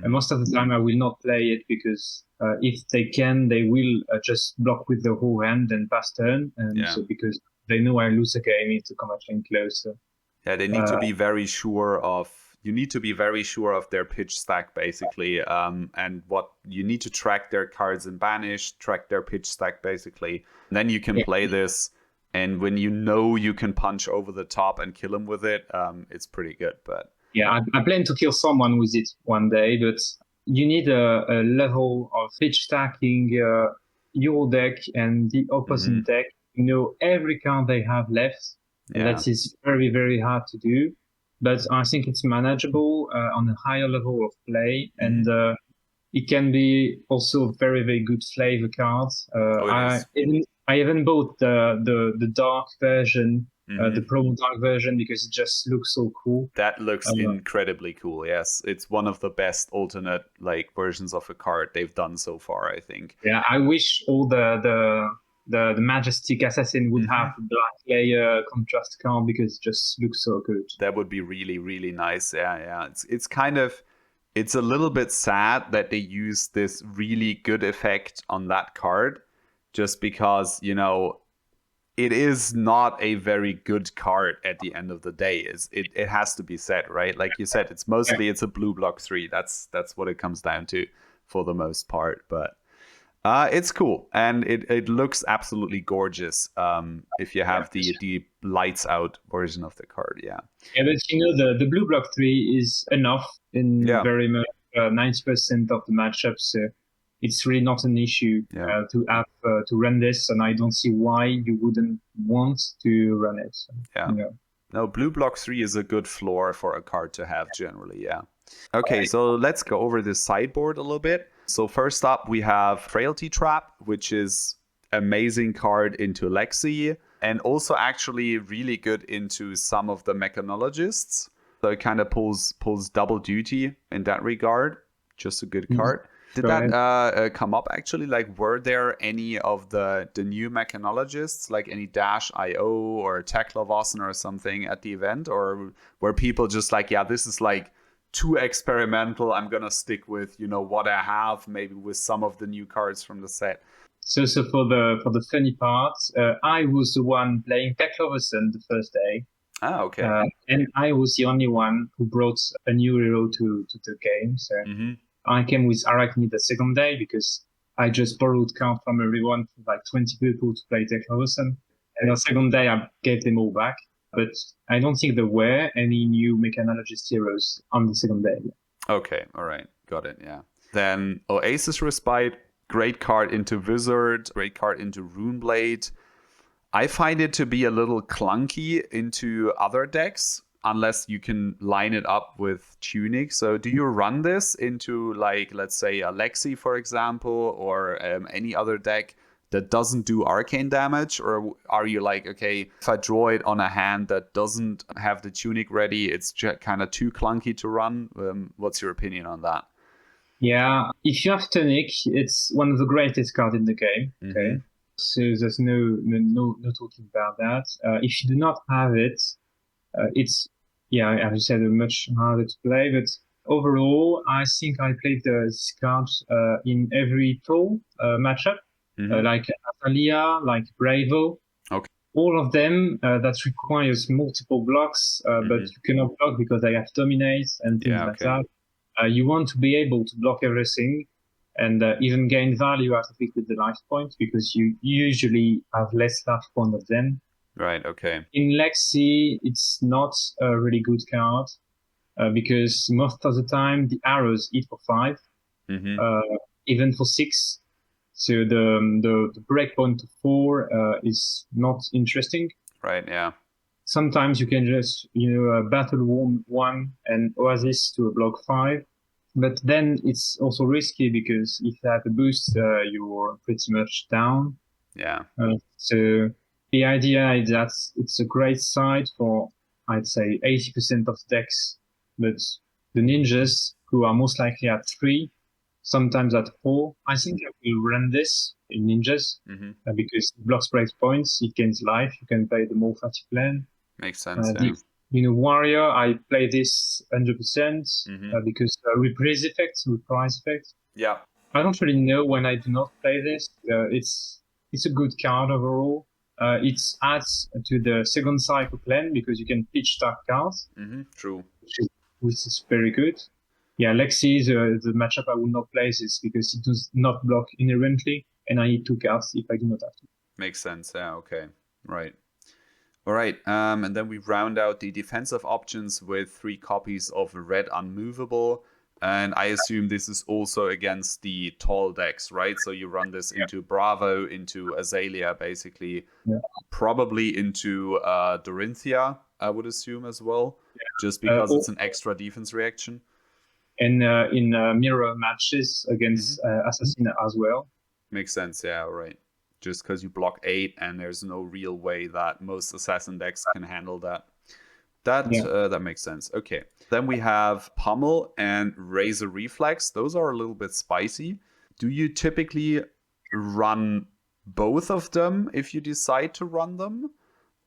[SPEAKER 2] most of the time, I will not play it because if they can, they will just block with the whole hand and pass turn. And so because they know I lose a game, it's a combat lane close. So.
[SPEAKER 1] Yeah, they need to be very sure of you need to be very sure of their pitch stack, basically, and what you need to track their cards in Banish, track their pitch stack, basically. And then you can play this, and when you know you can punch over the top and kill them with it, it's pretty good. But
[SPEAKER 2] yeah, I plan to kill someone with it one day, but you need a level of pitch stacking your deck and the opposite deck. You know every card they have left, and that is very, very hard to do. But I think it's manageable on a higher level of play, and it can be also very, very good flavor cards. I even bought the dark version, the promo dark version, because it just looks so cool.
[SPEAKER 1] That looks incredibly cool. Yes, it's one of the best alternate like versions of a card they've done so far, I think.
[SPEAKER 2] Yeah, I wish all the Majestic Assassin would have a black layer contrast card, because it just looks so good.
[SPEAKER 1] That would be really, really nice. Yeah. It's kind of, it's a little bit sad that they use this really good effect on that card, just because, you know, it is not a very good card at the end of the day. It has to be said, right? Like you said, it's mostly it's a blue block 3. That's what it comes down to for the most part. But it's cool, and it looks absolutely gorgeous if you have the lights out version of the card. Yeah,
[SPEAKER 2] but you know, the blue block 3 is enough in very much 90% of the matchups. So it's really not an issue to have to run this, and I don't see why you wouldn't want to run it.
[SPEAKER 1] Yeah. You know. No, blue block 3 is a good floor for a card to have generally. Yeah. Okay, so let's go over the sideboard a little bit. So first up, we have Frailty Trap, which is amazing card into Lexi, and also actually really good into some of the Mechanologists. So it kind of pulls double duty in that regard. Just a good card. Did that come up actually? Like, were there any of the new Mechanologists, like any Dash IO or Tekla-Vossen or something at the event? Or were people just like, yeah, this is like too experimental, I'm gonna stick with, you know, what I have, maybe with some of the new cards from the set?
[SPEAKER 2] So for the funny part, I was the one playing Tekla-Vossen the first day.
[SPEAKER 1] Ah, okay.
[SPEAKER 2] And I was the only one who brought a new hero to the game. So I came with Arakni the second day, because I just borrowed cards from everyone, like 20 people to play Tekla-Vossen. And the second day I gave them all back. But I don't think there were any new Mechanologist heroes on the second day.
[SPEAKER 1] Okay, all right. Got it, yeah. Then Oasis Respite, great card into Wizard, great card into Runeblade. I find it to be a little clunky into other decks, unless you can line it up with Tunic. So do you run this into, like, let's say a Lexi, for example, or any other deck that doesn't do arcane damage? Or are you like, okay, if I draw it on a hand that doesn't have the Tunic ready, it's kind of too clunky to run? What's your opinion on that?
[SPEAKER 2] Yeah, if you have Tunic, it's one of the greatest cards in the game. Okay, so there's no talking about that. If you do not have it, it's, yeah, as you said, much harder to play. But overall, I think I played this card in every toll matchup. Like Atalia, like Bravo.
[SPEAKER 1] Okay.
[SPEAKER 2] All of them that requires multiple blocks, but you cannot block because they have Dominate and things like that. You want to be able to block everything and even gain value out of it with the life point, because you usually have less life point of them.
[SPEAKER 1] Right, okay.
[SPEAKER 2] In Lexi, it's not a really good card because most of the time the arrows hit for 5, even for 6. So the breakpoint to 4 is not interesting.
[SPEAKER 1] Right, yeah.
[SPEAKER 2] Sometimes you can just, battle 1 and Oasis to a block 5. But then it's also risky, because if you have a boost, you're pretty much down.
[SPEAKER 1] Yeah.
[SPEAKER 2] So the idea is that it's a great side for, I'd say, 80% of decks. But the ninjas, who are most likely at 3, sometimes at 4. I think I will run this in ninjas because it blocks breakpoints, it gains life, you can play the more fatigue plan.
[SPEAKER 1] Makes sense.
[SPEAKER 2] Warrior, I play this 100% because reprise effect.
[SPEAKER 1] Yeah.
[SPEAKER 2] I don't really know when I do not play this. It's a good card overall. It adds to the second cycle plan because you can pitch dark cards.
[SPEAKER 1] True.
[SPEAKER 2] which is very good. Yeah, Lexi, the matchup I would not play is because it does not block inherently, and I need 2 cards if I do not have to.
[SPEAKER 1] Makes sense. Yeah. Okay. Right. All right. And then we round out the defensive options with 3 copies of Red Unmovable. And I assume this is also against the tall decks, right? So you run this into Bravo, into Azalea, basically, probably into Dorinthia, I would assume as well, just because it's an extra defense reaction.
[SPEAKER 2] And in mirror matches against Assassin as well.
[SPEAKER 1] Makes sense, yeah, right. Just because you block 8 and there's no real way that most Assassin decks can handle that. That makes sense. Okay. Then we have Pummel and Razor Reflex. Those are a little bit spicy. Do you typically run both of them if you decide to run them?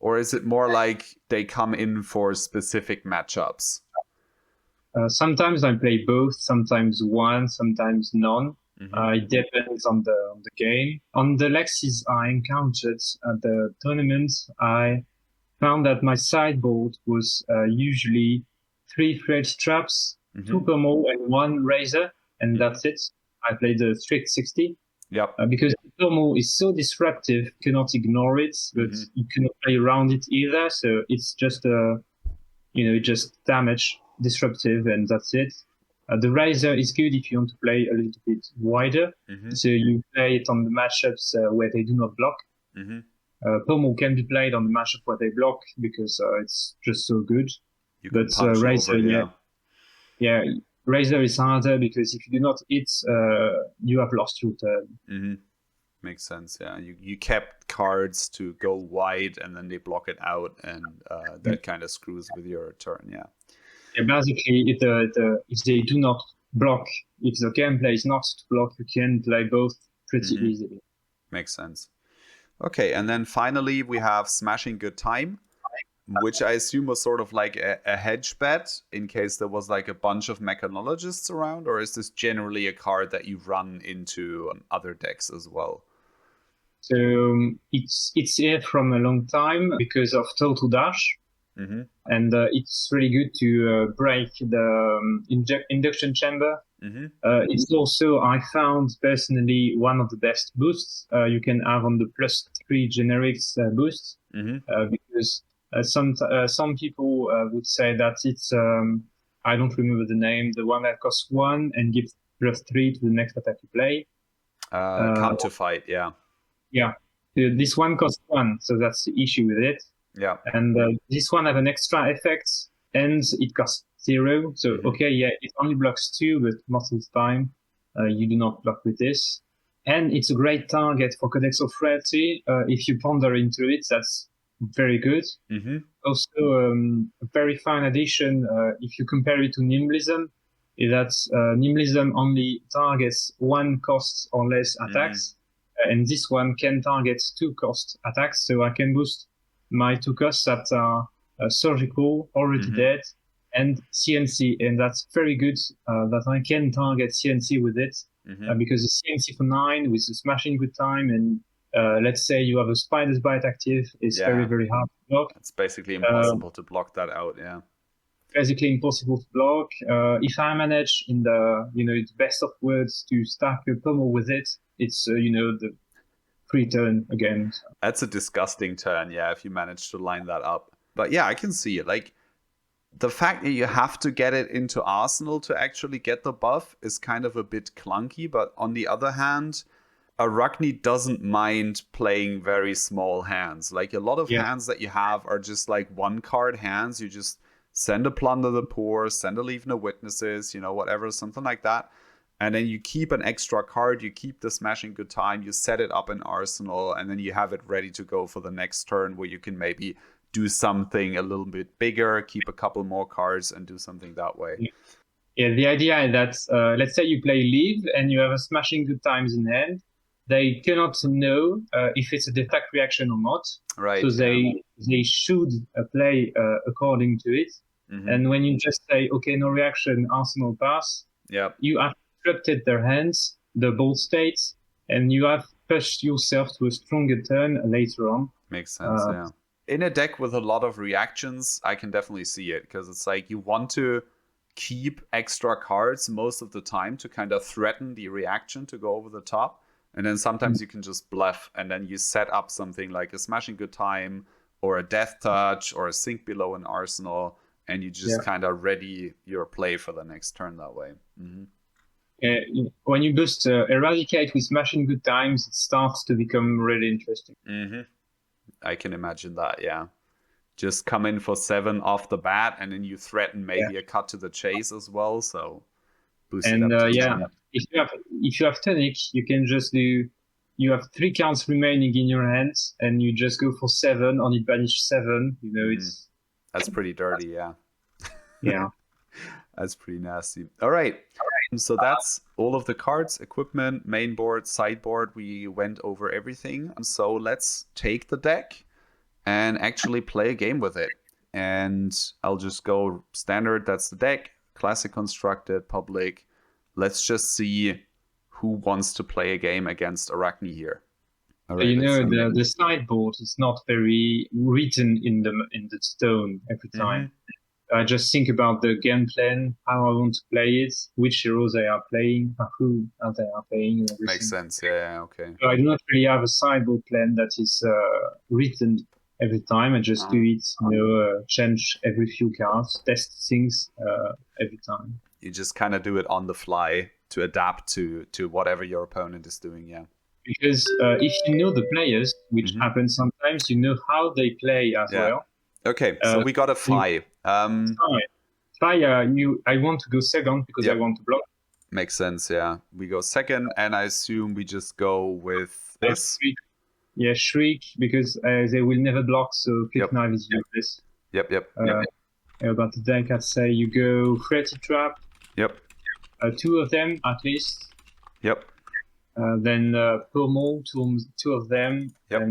[SPEAKER 1] Or is it more like they come in for specific matchups?
[SPEAKER 2] Sometimes I play both, sometimes one, sometimes none. It depends on the game. On the Lexis I encountered at the tournament, I found that my sideboard was usually 3 thread traps, 2 Pommel, and 1 Razor, and that's it. I played the strict 60.
[SPEAKER 1] Yep.
[SPEAKER 2] Because the Pommel is so disruptive, you cannot ignore it, but you cannot play around it either. So it's just just damage, disruptive, and that's it. The Razor is good if you want to play a little bit wider. So you play it on the matchups where they do not block. Pommel can be played on the matchup where they block because it's just so good. But Razor, Razor is harder because if you do not hit, you have lost your turn.
[SPEAKER 1] Makes sense. Yeah, you kept cards to go wide and then they block it out, and that kind of screws with your turn. Yeah.
[SPEAKER 2] Yeah, basically, if they do not block, if the gameplay is not to block, you can play both pretty easily.
[SPEAKER 1] Makes sense. Okay, and then finally we have Smashing Good Time, which I assume was sort of like a hedge bet in case there was like a bunch of mechanologists around, or is this generally a card that you run into other decks as well?
[SPEAKER 2] So it's here from a long time because of Total Dash. And it's really good to break the induction chamber. It's also, I found personally, one of the best boosts you can have on the +3 generics boost. Because some people would say that it's, I don't remember the name, the one that costs 1 and gives +3 to the next attack you play.
[SPEAKER 1] Come to fight, yeah.
[SPEAKER 2] Yeah, this one costs 1, so that's the issue with it.
[SPEAKER 1] Yeah.
[SPEAKER 2] And this one has an extra effect, and it costs 0. So, it only blocks 2, but most of the time you do not block with this. And it's a great target for Codex of Rarity. If you ponder into it, that's very good. Also, a very fine addition, if you compare it to Nimblism, is that Nimblism only targets 1 cost or less attacks. And this one can target 2 cost attacks. So I can boost my 2 costs that are surgical, already dead, and CNC. And that's very good that I can target CNC with it. Because the CNC for 9 with the Smashing Good Time, and let's say you have a Spider's Bite active, is very, very hard to block.
[SPEAKER 1] It's basically impossible to block that out, yeah.
[SPEAKER 2] Basically impossible to block. If I manage in the best of words to stack a Pommel with it, it's the free turn again.
[SPEAKER 1] That's a disgusting turn, yeah, if you manage to line that up. But yeah, I can see it. Like, the fact that you have to get it into Arsenal to actually get the buff is kind of a bit clunky, but on the other hand, Arakni doesn't mind playing very small hands. Like, a lot of hands that you have are just like 1-card hands. You just send a Plunder the Poor, send a Leave No Witnesses, whatever, something like that. And then you keep an extra card, you keep the Smashing Good Time, you set it up in Arsenal, and then you have it ready to go for the next turn where you can maybe do something a little bit bigger, keep a couple more cards, and do something that way.
[SPEAKER 2] Yeah, the idea is that, let's say you play Leave and you have a Smashing Good Times in hand. They cannot know if it's a detect reaction or not.
[SPEAKER 1] Right.
[SPEAKER 2] So they should play according to it. And when you just say, okay, no reaction, Arsenal pass, you have disrupted their hands, the bold states, and you have pushed yourself to a stronger turn later on.
[SPEAKER 1] Makes sense, yeah. In a deck with a lot of reactions, I can definitely see it, because it's like you want to keep extra cards most of the time to kind of threaten the reaction to go over the top. And then sometimes you can just bluff, and then you set up something like a Smashing Good Time or a Death Touch or a Sink Below an Arsenal, and you just kind of ready your play for the next turn that way.
[SPEAKER 2] When you boost Eradicate with Smashing Good Times, it starts to become really interesting.
[SPEAKER 1] I can imagine that, yeah. Just come in for 7 off the bat, and then you threaten maybe a cut to the chase as well, so boost it up to 10.
[SPEAKER 2] If you have tonic, you can just do. You have 3 cards remaining in your hands, and you just go for 7 on it, banish 7. You know,
[SPEAKER 1] that's pretty dirty, yeah.
[SPEAKER 2] Yeah,
[SPEAKER 1] that's pretty nasty. All right. So that's all of the cards, equipment, main board, sideboard. We went over everything. So let's take the deck and actually play a game with it. And I'll just go standard. That's the deck. Classic constructed, public. Let's just see who wants to play a game against Arakni here.
[SPEAKER 2] All right, the sideboard is not very written in the stone every time. I just think about the game plan, how I want to play it, which heroes they are playing, who they are playing. And
[SPEAKER 1] makes sense, yeah, okay.
[SPEAKER 2] So I do not really have a sideboard plan that is written every time. I just do it, change every few cards, test things every time.
[SPEAKER 1] You just kind of do it on the fly to adapt to whatever your opponent is doing, yeah.
[SPEAKER 2] Because if you know the players, which happens sometimes, you know how they play as well.
[SPEAKER 1] Okay, so we got a Fly.
[SPEAKER 2] Fly, I want to go second because I want to block.
[SPEAKER 1] Makes sense, yeah. We go second, and I assume we just go with this.
[SPEAKER 2] Shriek, because they will never block, so Click Knife is useless.
[SPEAKER 1] Yep.
[SPEAKER 2] About the deck, I'd say you go Fretty Trap.
[SPEAKER 1] Yep.
[SPEAKER 2] 2 of them, at least.
[SPEAKER 1] Yep.
[SPEAKER 2] Then Pummel, 2 of them.
[SPEAKER 1] Yep.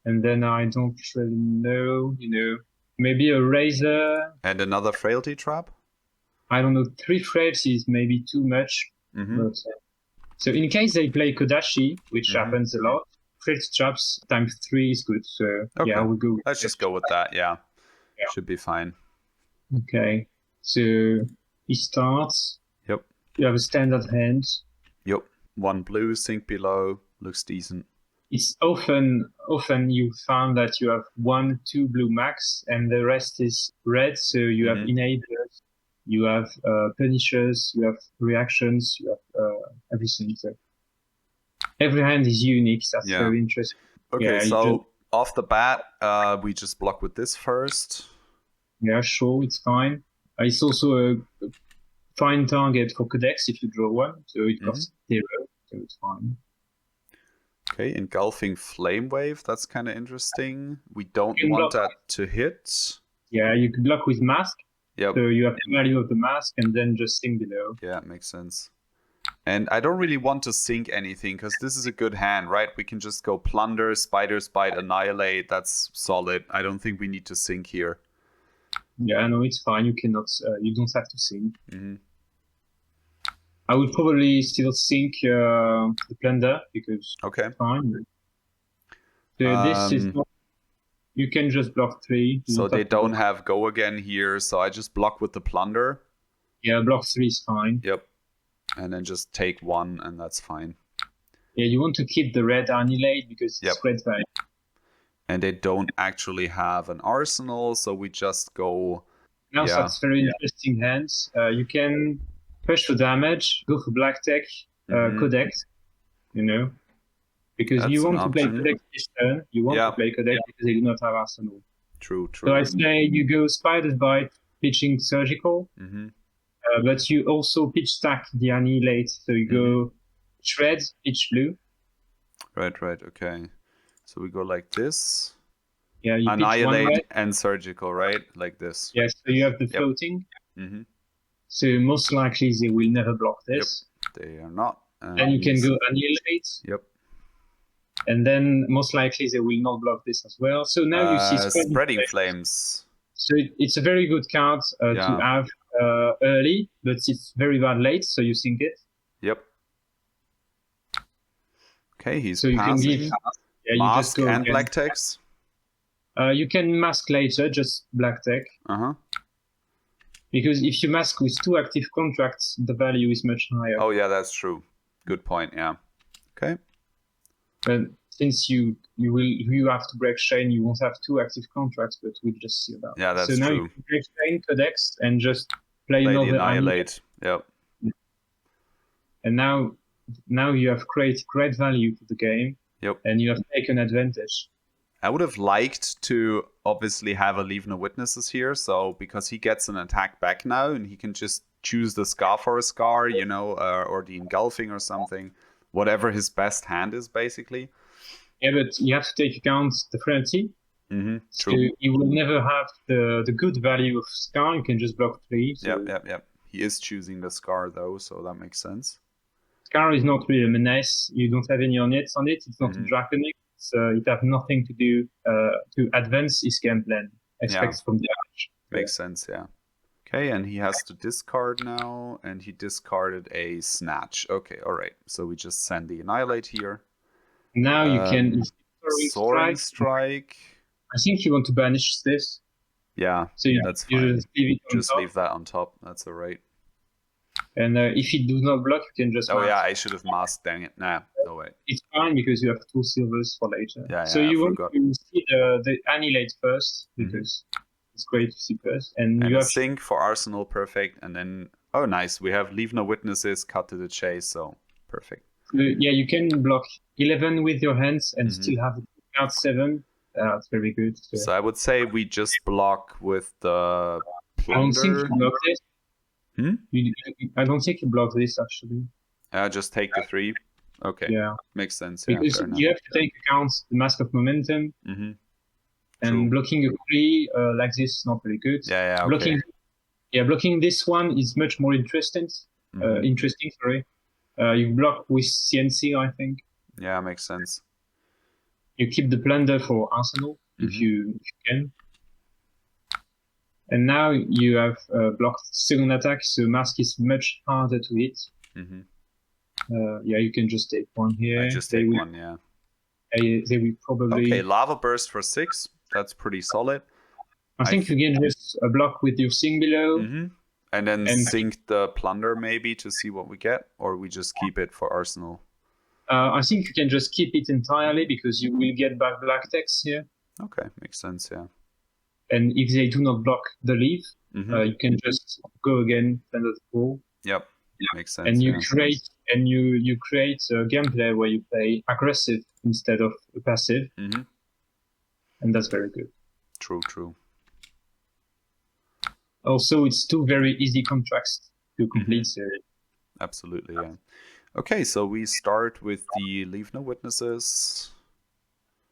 [SPEAKER 2] And then I don't really know, maybe a Razor.
[SPEAKER 1] And another Frailty Trap?
[SPEAKER 2] I don't know, 3 Frails is maybe too much. But, so in case they play Kodashi, which happens a lot, Frailty Traps times 3 is good. So yeah, we'll go.
[SPEAKER 1] Let's just go with that, yeah. Should be fine.
[SPEAKER 2] Okay, so he starts.
[SPEAKER 1] Yep.
[SPEAKER 2] You have a standard hand.
[SPEAKER 1] Yep. 1 blue, Sink Below, looks decent.
[SPEAKER 2] It's often you found that you have 1, 2 blue max, and the rest is red. So you have enablers, you have punishers, you have reactions, you have everything. So every hand is unique. That's very interesting.
[SPEAKER 1] Okay, so off the bat, we just block with this first.
[SPEAKER 2] Yeah, sure, it's fine. It's also a fine target for Codex if you draw 1, so it costs 0, so it's fine.
[SPEAKER 1] Okay, Engulfing Flame Wave, that's kind of interesting. We don't want that to hit.
[SPEAKER 2] Yeah, you can block with Mask.
[SPEAKER 1] Yep.
[SPEAKER 2] So you have the value of the Mask and then just Sink Below.
[SPEAKER 1] Yeah, makes sense. And I don't really want to sink anything because this is a good hand, right? We can just go Plunder, Spider's Bite, Annihilate. That's solid. I don't think we need to sink here.
[SPEAKER 2] Yeah, no, it's fine. You cannot. You don't have to sink. I would probably still sink the Plunder because it's fine. So this is not, you can just block 3.
[SPEAKER 1] So they don't have Go Again here, so I just block with the Plunder.
[SPEAKER 2] Yeah, block 3 is fine.
[SPEAKER 1] Yep. And then just take 1, and that's fine.
[SPEAKER 2] Yeah, you want to keep the red Annihilate because it's red value.
[SPEAKER 1] And they don't actually have an arsenal, so we just go...
[SPEAKER 2] Now that's very interesting hands. You can push for damage, go for black tech, Codex, because
[SPEAKER 1] that's
[SPEAKER 2] you want to play Codex this turn. You want to play Codex because they do not have arsenal.
[SPEAKER 1] True.
[SPEAKER 2] So I say you go Spider's Bite, pitching Surgical, but you also pitch stack the Annihilate. So you go Shred, pitch blue.
[SPEAKER 1] Right, okay. So we go like this.
[SPEAKER 2] Yeah, you
[SPEAKER 1] Annihilate and Surgical, right? Like this.
[SPEAKER 2] Yes, so you have the floating. So most likely they will never block this.
[SPEAKER 1] Yep, they are not.
[SPEAKER 2] Then you can go Annihilate.
[SPEAKER 1] Yep.
[SPEAKER 2] And then most likely they will not block this as well. So now you see
[SPEAKER 1] Spreading Flames.
[SPEAKER 2] So it's a very good card to have early, but it's very bad late, so you sink it.
[SPEAKER 1] Yep. Okay, he's
[SPEAKER 2] so
[SPEAKER 1] passing.
[SPEAKER 2] You can give
[SPEAKER 1] Mask and Black Text.
[SPEAKER 2] You can mask later, just Black Tech. Because if you mask with 2 active contracts, the value is much higher.
[SPEAKER 1] Oh yeah, that's true. Good point. Yeah. Okay.
[SPEAKER 2] But since you have to break chain, you won't have 2 active contracts, but we'll just see about.
[SPEAKER 1] Yeah, that's
[SPEAKER 2] so now
[SPEAKER 1] true.
[SPEAKER 2] you can break chain, codex, and just play
[SPEAKER 1] the
[SPEAKER 2] another
[SPEAKER 1] annihilate. Yep.
[SPEAKER 2] And now you have created great value for the game.
[SPEAKER 1] Yep.
[SPEAKER 2] And you have taken advantage.
[SPEAKER 1] I would have liked to obviously have a leave no witnesses here, so because he gets an attack back now, and he can just choose the scar for a scar, you know, or the engulfing or something, whatever his best hand is, basically.
[SPEAKER 2] Yeah, but you have to take account the frenzy.
[SPEAKER 1] Mm-hmm.
[SPEAKER 2] So
[SPEAKER 1] True.
[SPEAKER 2] you will never have the good value of scar. You can just block 3. So
[SPEAKER 1] Yep. He is choosing the scar though, so that makes sense.
[SPEAKER 2] Scar is not really a menace. You don't have any units on it. It's not draconic. So it has nothing to do to advance his game plan. Expect from the arch.
[SPEAKER 1] Makes sense, yeah. Okay, and he has to discard now, and he discarded a snatch. Okay, all right. So we just send the annihilate here.
[SPEAKER 2] Now you can
[SPEAKER 1] soaring strike.
[SPEAKER 2] I think you want to banish this.
[SPEAKER 1] Yeah,
[SPEAKER 2] so
[SPEAKER 1] that's fine.
[SPEAKER 2] Just
[SPEAKER 1] leave that on top. That's all right.
[SPEAKER 2] And if it does not block, you can just.
[SPEAKER 1] Oh yeah, I should have masked. Dang it! Nah, no way.
[SPEAKER 2] It's fine because you have 2 silvers for later.
[SPEAKER 1] Yeah,
[SPEAKER 2] so you want to see the annihilate first because it's great to see first, and you have
[SPEAKER 1] sync for Arsenal, perfect, and then oh nice, we have leave no witnesses, cut to the chase, so perfect.
[SPEAKER 2] Yeah, you can block 11 with your hands and still have out 7. That's very good.
[SPEAKER 1] So I would say we just block with the plunder.
[SPEAKER 2] I don't think you block this. I don't think you block this actually.
[SPEAKER 1] Just take the 3. Okay.
[SPEAKER 2] Yeah.
[SPEAKER 1] Makes sense.
[SPEAKER 2] Because you have to take account the mask of momentum. And blocking a 3 like this is not very good.
[SPEAKER 1] Yeah.
[SPEAKER 2] Blocking, blocking this one is much more interesting. Sorry. You block with CNC, I think.
[SPEAKER 1] Yeah, makes sense.
[SPEAKER 2] You keep the plunder for Arsenal if you can. And now you have blocked second attack, so mask is much harder to hit. You can just take 1 here.
[SPEAKER 1] I just take 1, yeah.
[SPEAKER 2] They will probably.
[SPEAKER 1] Okay, lava burst for 6. That's pretty solid.
[SPEAKER 2] I think you can just block with your sing below.
[SPEAKER 1] And then sink the plunder maybe to see what we get, or we just keep it for Arsenal.
[SPEAKER 2] I think you can just keep it entirely because you will get back black text here.
[SPEAKER 1] Okay, makes sense, yeah.
[SPEAKER 2] And if they do not block the leave, you can just go again under the pool.
[SPEAKER 1] Yep, makes sense.
[SPEAKER 2] And you create a gameplay where you play aggressive instead of passive, and that's very good.
[SPEAKER 1] True.
[SPEAKER 2] Also, it's 2 very easy contracts to complete.
[SPEAKER 1] Absolutely, yeah. Okay, so we start with the leave no witnesses.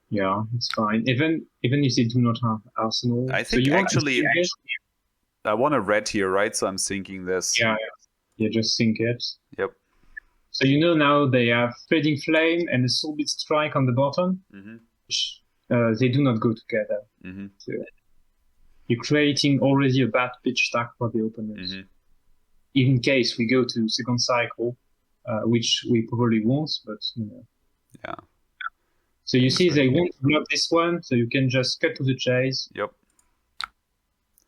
[SPEAKER 2] Yeah, it's fine. Even if they do not have Arsenal.
[SPEAKER 1] I think I want a red here, right? So I'm sinking this.
[SPEAKER 2] Yeah, just sink it.
[SPEAKER 1] Yep.
[SPEAKER 2] So now they have Fading Flame and a Soulbit Strike on the bottom. Which, they do not go together. So you're creating already a bad pitch stack for the opponents. In case we go to second cycle, which we probably won't, but
[SPEAKER 1] Yeah.
[SPEAKER 2] So you see they won't block this one, so you can just cut to the chase.
[SPEAKER 1] Yep.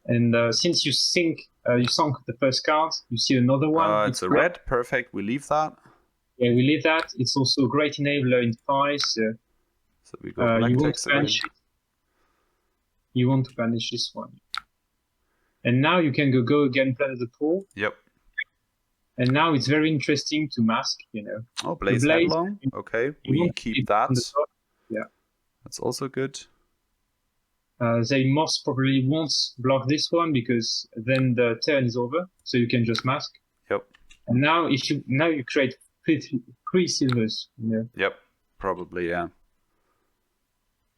[SPEAKER 2] And since you sunk the first card, you see another one.
[SPEAKER 1] It's a red, perfect. We leave that.
[SPEAKER 2] Yeah, we leave that. It's also a great enabler in price.
[SPEAKER 1] So we go black text again.
[SPEAKER 2] You want to banish this one. And now you can go again, play the pool.
[SPEAKER 1] Yep.
[SPEAKER 2] And now it's very interesting to mask,
[SPEAKER 1] Oh, Blaze Headlong. Okay, we keep that.
[SPEAKER 2] Yeah.
[SPEAKER 1] That's also good.
[SPEAKER 2] They most probably won't block this one because then the turn is over, so you can just mask.
[SPEAKER 1] Yep.
[SPEAKER 2] And now you create 3 silvers.
[SPEAKER 1] Yep, probably, yeah.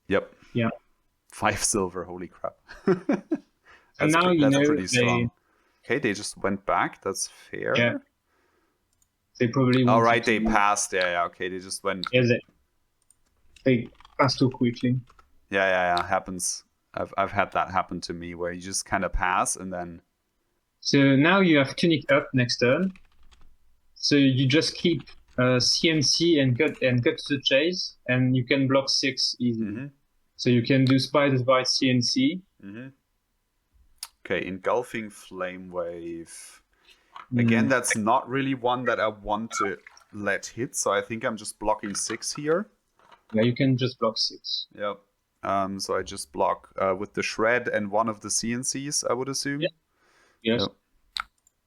[SPEAKER 1] Yep.
[SPEAKER 2] Yeah.
[SPEAKER 1] 5 silver, holy crap.
[SPEAKER 2] That's
[SPEAKER 1] pretty strong. Okay, they just went back. That's fair.
[SPEAKER 2] Yeah. They probably.
[SPEAKER 1] All right, they passed. Yeah. Okay, they just went.
[SPEAKER 2] Yeah, they passed too quickly.
[SPEAKER 1] Yeah. Happens. I've had that happen to me where you just kind of pass and then.
[SPEAKER 2] So now you have Tunic up next turn. So you just keep CMC and cut to the chase, and you can block 6 easily. So you can do Spider's Bite CNC.
[SPEAKER 1] Okay, Engulfing Flame Wave. Again, that's not really one that I want to let hit, so I think I'm just blocking 6 here.
[SPEAKER 2] Yeah, you can just block 6.
[SPEAKER 1] Yep. So I just block with the Shred and one of the CNCs, I would assume.
[SPEAKER 2] Yeah. Yes.
[SPEAKER 1] Yep.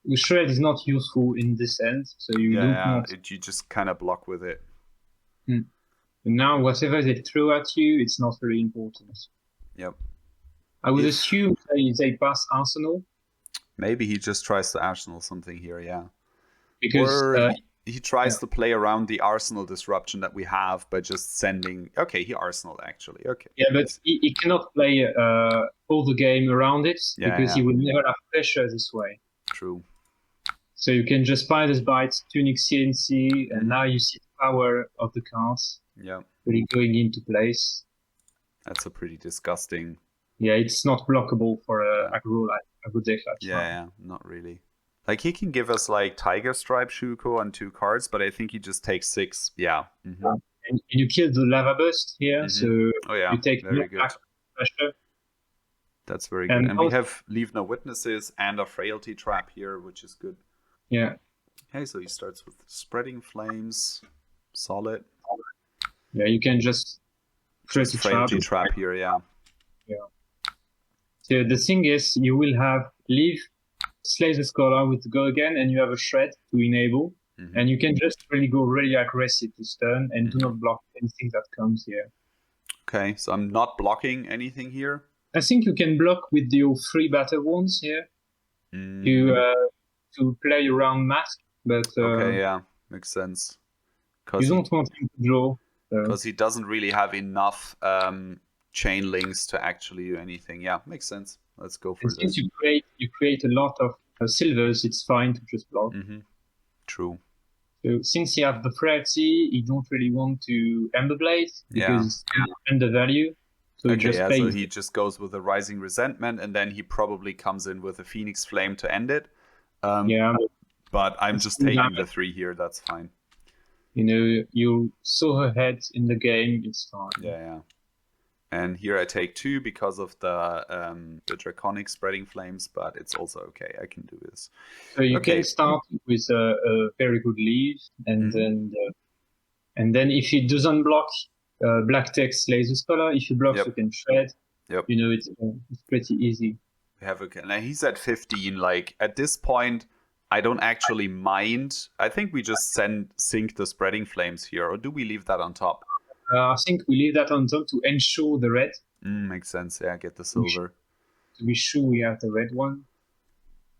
[SPEAKER 2] The Shred is not useful in this end, so you don't want...
[SPEAKER 1] You just kind of block with it.
[SPEAKER 2] And now, whatever they throw at you, it's not very important.
[SPEAKER 1] Yep.
[SPEAKER 2] I would assume they pass Arsenal.
[SPEAKER 1] Maybe he just tries to Arsenal something here, yeah.
[SPEAKER 2] Because
[SPEAKER 1] or he tries to play around the Arsenal disruption that we have by just sending... Okay, he Arsenaled, actually. Okay.
[SPEAKER 2] Yeah, but he cannot play all the game around it, because he will never have pressure this way.
[SPEAKER 1] True.
[SPEAKER 2] So you can just Spider's Bite, Tunic CNC, and now you see the power of the cards really going into place.
[SPEAKER 1] That's a pretty disgusting...
[SPEAKER 2] Yeah, it's not blockable for a aggro deck like
[SPEAKER 1] Yeah, not really. Like, he can give us, like, Tiger Stripe Shuko on 2 cards, but I think he just takes 6. Yeah.
[SPEAKER 2] And you kill the Lava Burst here, so you take
[SPEAKER 1] very good.
[SPEAKER 2] Pressure.
[SPEAKER 1] That's very good. And we have Leave No Witnesses and a Frailty Trap here, which is good.
[SPEAKER 2] Yeah.
[SPEAKER 1] Okay, so he starts with Spreading Flames. Solid.
[SPEAKER 2] Yeah, you can just
[SPEAKER 1] Frailty Trap here, yeah.
[SPEAKER 2] So the thing is, you will have Leave, Slay the Scholar with Go Again, and you have a Shred to enable. And you can just really go really aggressive this turn and do not block anything that comes here.
[SPEAKER 1] Okay, so I'm not blocking anything here.
[SPEAKER 2] I think you can block with your 3 Battle Wounds here to play around Mask, but
[SPEAKER 1] okay, yeah, makes sense.
[SPEAKER 2] You don't want him to draw.
[SPEAKER 1] Because he doesn't really have enough chain links to actually do anything. Yeah, makes sense. Let's go for this.
[SPEAKER 2] Since you create a lot of silvers, it's fine to just block.
[SPEAKER 1] True.
[SPEAKER 2] So since you have the Frailty, you don't really want to Emberblade because it's undervalue. So
[SPEAKER 1] so he just goes with a Rising Resentment, and then he probably comes in with a Phoenix Flame to end it. But I'm just taking the 3 here. That's fine.
[SPEAKER 2] You know, you saw her head in the game. It's fine.
[SPEAKER 1] Yeah. And here I take 2 because of the Draconic Spreading Flames, but it's also okay. I can do this.
[SPEAKER 2] So you can start with a very good lead, and then if it doesn't block, Black Text Slays the Scholar. If you block, you can Shred.
[SPEAKER 1] Yep.
[SPEAKER 2] You know, it's pretty easy.
[SPEAKER 1] We have now he's at 15. Like, at this point, I don't actually mind. I think we just sink the Spreading Flames here, or do we leave that on top?
[SPEAKER 2] I think we leave that on top to ensure the red.
[SPEAKER 1] Makes sense. Yeah, get the silver.
[SPEAKER 2] To be sure we have the red one.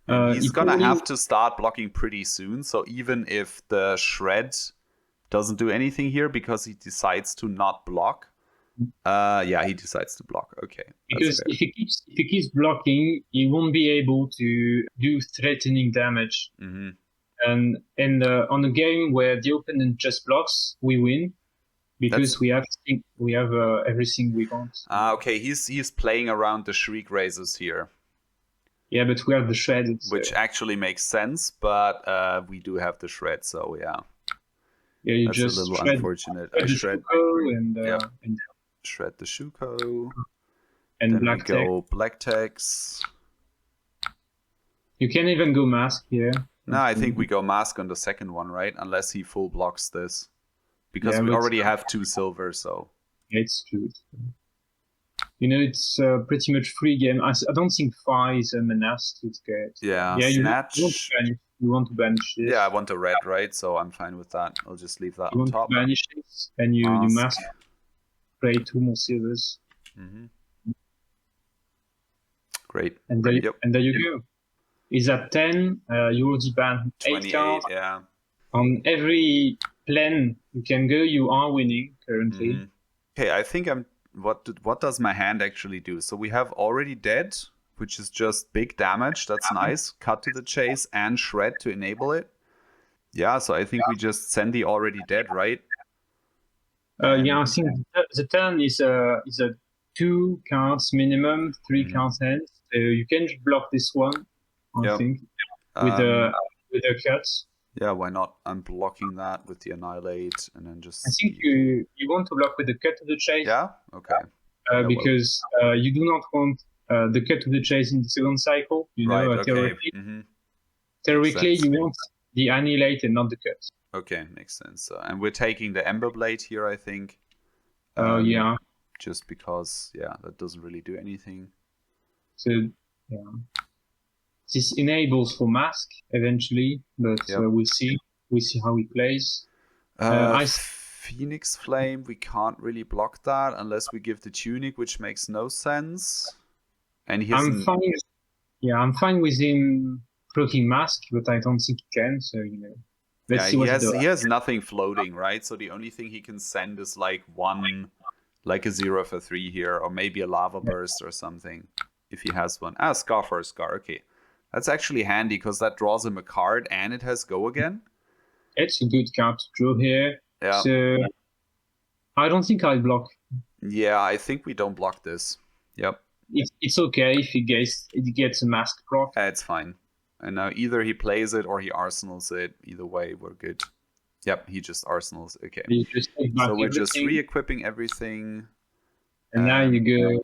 [SPEAKER 1] He's gonna have to start blocking pretty soon. So even if the Shred doesn't do anything here because he decides to not block. He decides to block. Okay.
[SPEAKER 2] Because if he keeps blocking, he won't be able to do threatening damage. And on a game where the opponent just blocks, we win. Because we have everything we want.
[SPEAKER 1] Okay, he's playing around the Shriek Razors here.
[SPEAKER 2] Yeah, but we have the Shred.
[SPEAKER 1] Which actually makes sense, but we do have the Shred, so yeah.
[SPEAKER 2] Yeah, you
[SPEAKER 1] That's
[SPEAKER 2] just
[SPEAKER 1] a little
[SPEAKER 2] shred,
[SPEAKER 1] unfortunate.
[SPEAKER 2] I shred
[SPEAKER 1] and shred the Shuko.
[SPEAKER 2] And
[SPEAKER 1] then
[SPEAKER 2] Black
[SPEAKER 1] we go Black Tex.
[SPEAKER 2] You can even go Mask here.
[SPEAKER 1] No, I think we go Mask on the second one, right? Unless he full blocks this. Because we already have 2 silver, so...
[SPEAKER 2] Yeah, it's true. You know, it's pretty much free game. I don't think Phi is a menace to get.
[SPEAKER 1] Yeah,
[SPEAKER 2] Snatch. You want to banish this.
[SPEAKER 1] Yeah, I want a red, right? So I'm fine with that. I'll just leave that on top.
[SPEAKER 2] You want to banish this, and you mask. Play 2 more silvers.
[SPEAKER 1] Great.
[SPEAKER 2] And there you go. Is at 10, you already banned 8 cards.
[SPEAKER 1] Yeah.
[SPEAKER 2] On every plan you can go, you are winning currently.
[SPEAKER 1] Okay, I think I'm... What does my hand actually do? So we have Already Dead, which is just big damage. That's nice. Cut to the Chase and Shred to enable it. Yeah, so I think we just send the Already Dead, right?
[SPEAKER 2] Yeah, I think the turn is a 2 cards minimum, 3 cards hand. So you can block this one, I think, with a cut.
[SPEAKER 1] Yeah, why not? I'm blocking that with the Annihilate, and then just...
[SPEAKER 2] I think you want to block with the cut to the Chase.
[SPEAKER 1] Yeah? Okay.
[SPEAKER 2] Because you do not want the cut to the chase in the second cycle. You know,
[SPEAKER 1] Right. Okay.
[SPEAKER 2] theoretically,
[SPEAKER 1] Mm-hmm.
[SPEAKER 2] theoretically
[SPEAKER 1] sense.
[SPEAKER 2] you want the annihilate and not the cut.
[SPEAKER 1] Okay, makes sense. And we're taking the Ember Blade here, I think.
[SPEAKER 2] Yeah.
[SPEAKER 1] Just because, yeah, that doesn't really do anything.
[SPEAKER 2] So yeah, this enables for mask eventually, but
[SPEAKER 1] Yep.
[SPEAKER 2] we'll see. We'll see how he plays.
[SPEAKER 1] Phoenix Flame, we can't really block that unless we give the Tunic, which makes no sense. And he
[SPEAKER 2] I'm fine. Yeah, I'm fine with him blocking mask, but I don't think he can. So you know, let's see what he does.
[SPEAKER 1] He has nothing floating, right? So the only thing he can send is like a 0 for 3 here, or maybe a Lava Burst or something, if he has one. Scar for a Scar. Okay, that's actually handy because that draws him a card and it has Go again.
[SPEAKER 2] It's a good card to draw here.
[SPEAKER 1] Yeah.
[SPEAKER 2] So I don't think I'll block.
[SPEAKER 1] Yeah, I think we don't block this. Yep.
[SPEAKER 2] It's okay if he gets a mask block.
[SPEAKER 1] It's fine. And now either he plays it or he arsenals it. Either way, we're good. Yep, he just arsenals. Okay. So we're just re-equipping everything.
[SPEAKER 2] And now you go.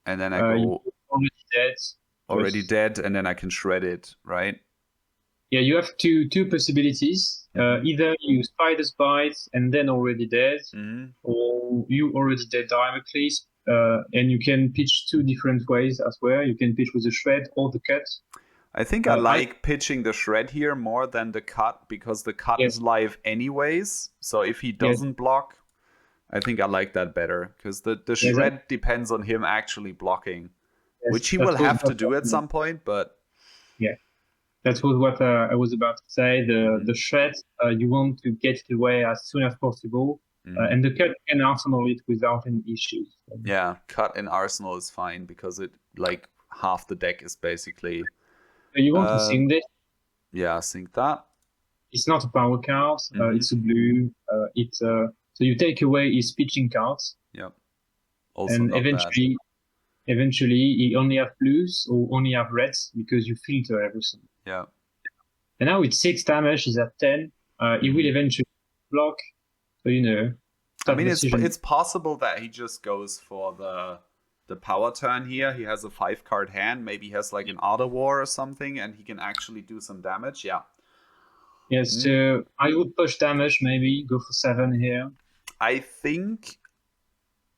[SPEAKER 1] And then I go
[SPEAKER 2] already dead.
[SPEAKER 1] Already dead, and then I can shred it, right?
[SPEAKER 2] Yeah, you have two possibilities. Either you Spider's Bite and then already dead, or you already dead directly. And you can pitch 2 different ways as well. You can pitch with the shred or the cut.
[SPEAKER 1] I think I like pitching the shred here more than the cut, because the cut is live anyways. So if he doesn't block, I think I like that better, because the shred depends on him actually blocking, which he will have to do at some point. But
[SPEAKER 2] yeah, that was what I was about to say. The shred, you want to get it away as soon as possible. And the cut can arsenal it without any issues.
[SPEAKER 1] Yeah, cut in arsenal is fine, because it like half the deck is basically.
[SPEAKER 2] So you want to sink this?
[SPEAKER 1] Yeah, sink that.
[SPEAKER 2] It's not a power card. It's a blue. So you take away his pitching cards.
[SPEAKER 1] Yep. Also
[SPEAKER 2] and
[SPEAKER 1] not
[SPEAKER 2] eventually he only have blues or only have reds, because you filter everything.
[SPEAKER 1] Yeah.
[SPEAKER 2] And now with 6 damage, he's at 10. He will eventually block. So you know.
[SPEAKER 1] I mean, it's possible that he just goes for the power turn here. He has a 5-card hand. Maybe he has like an Outer War or something, and he can actually do some damage. Yeah.
[SPEAKER 2] Yes, so I would push damage, maybe go for 7 here.
[SPEAKER 1] I think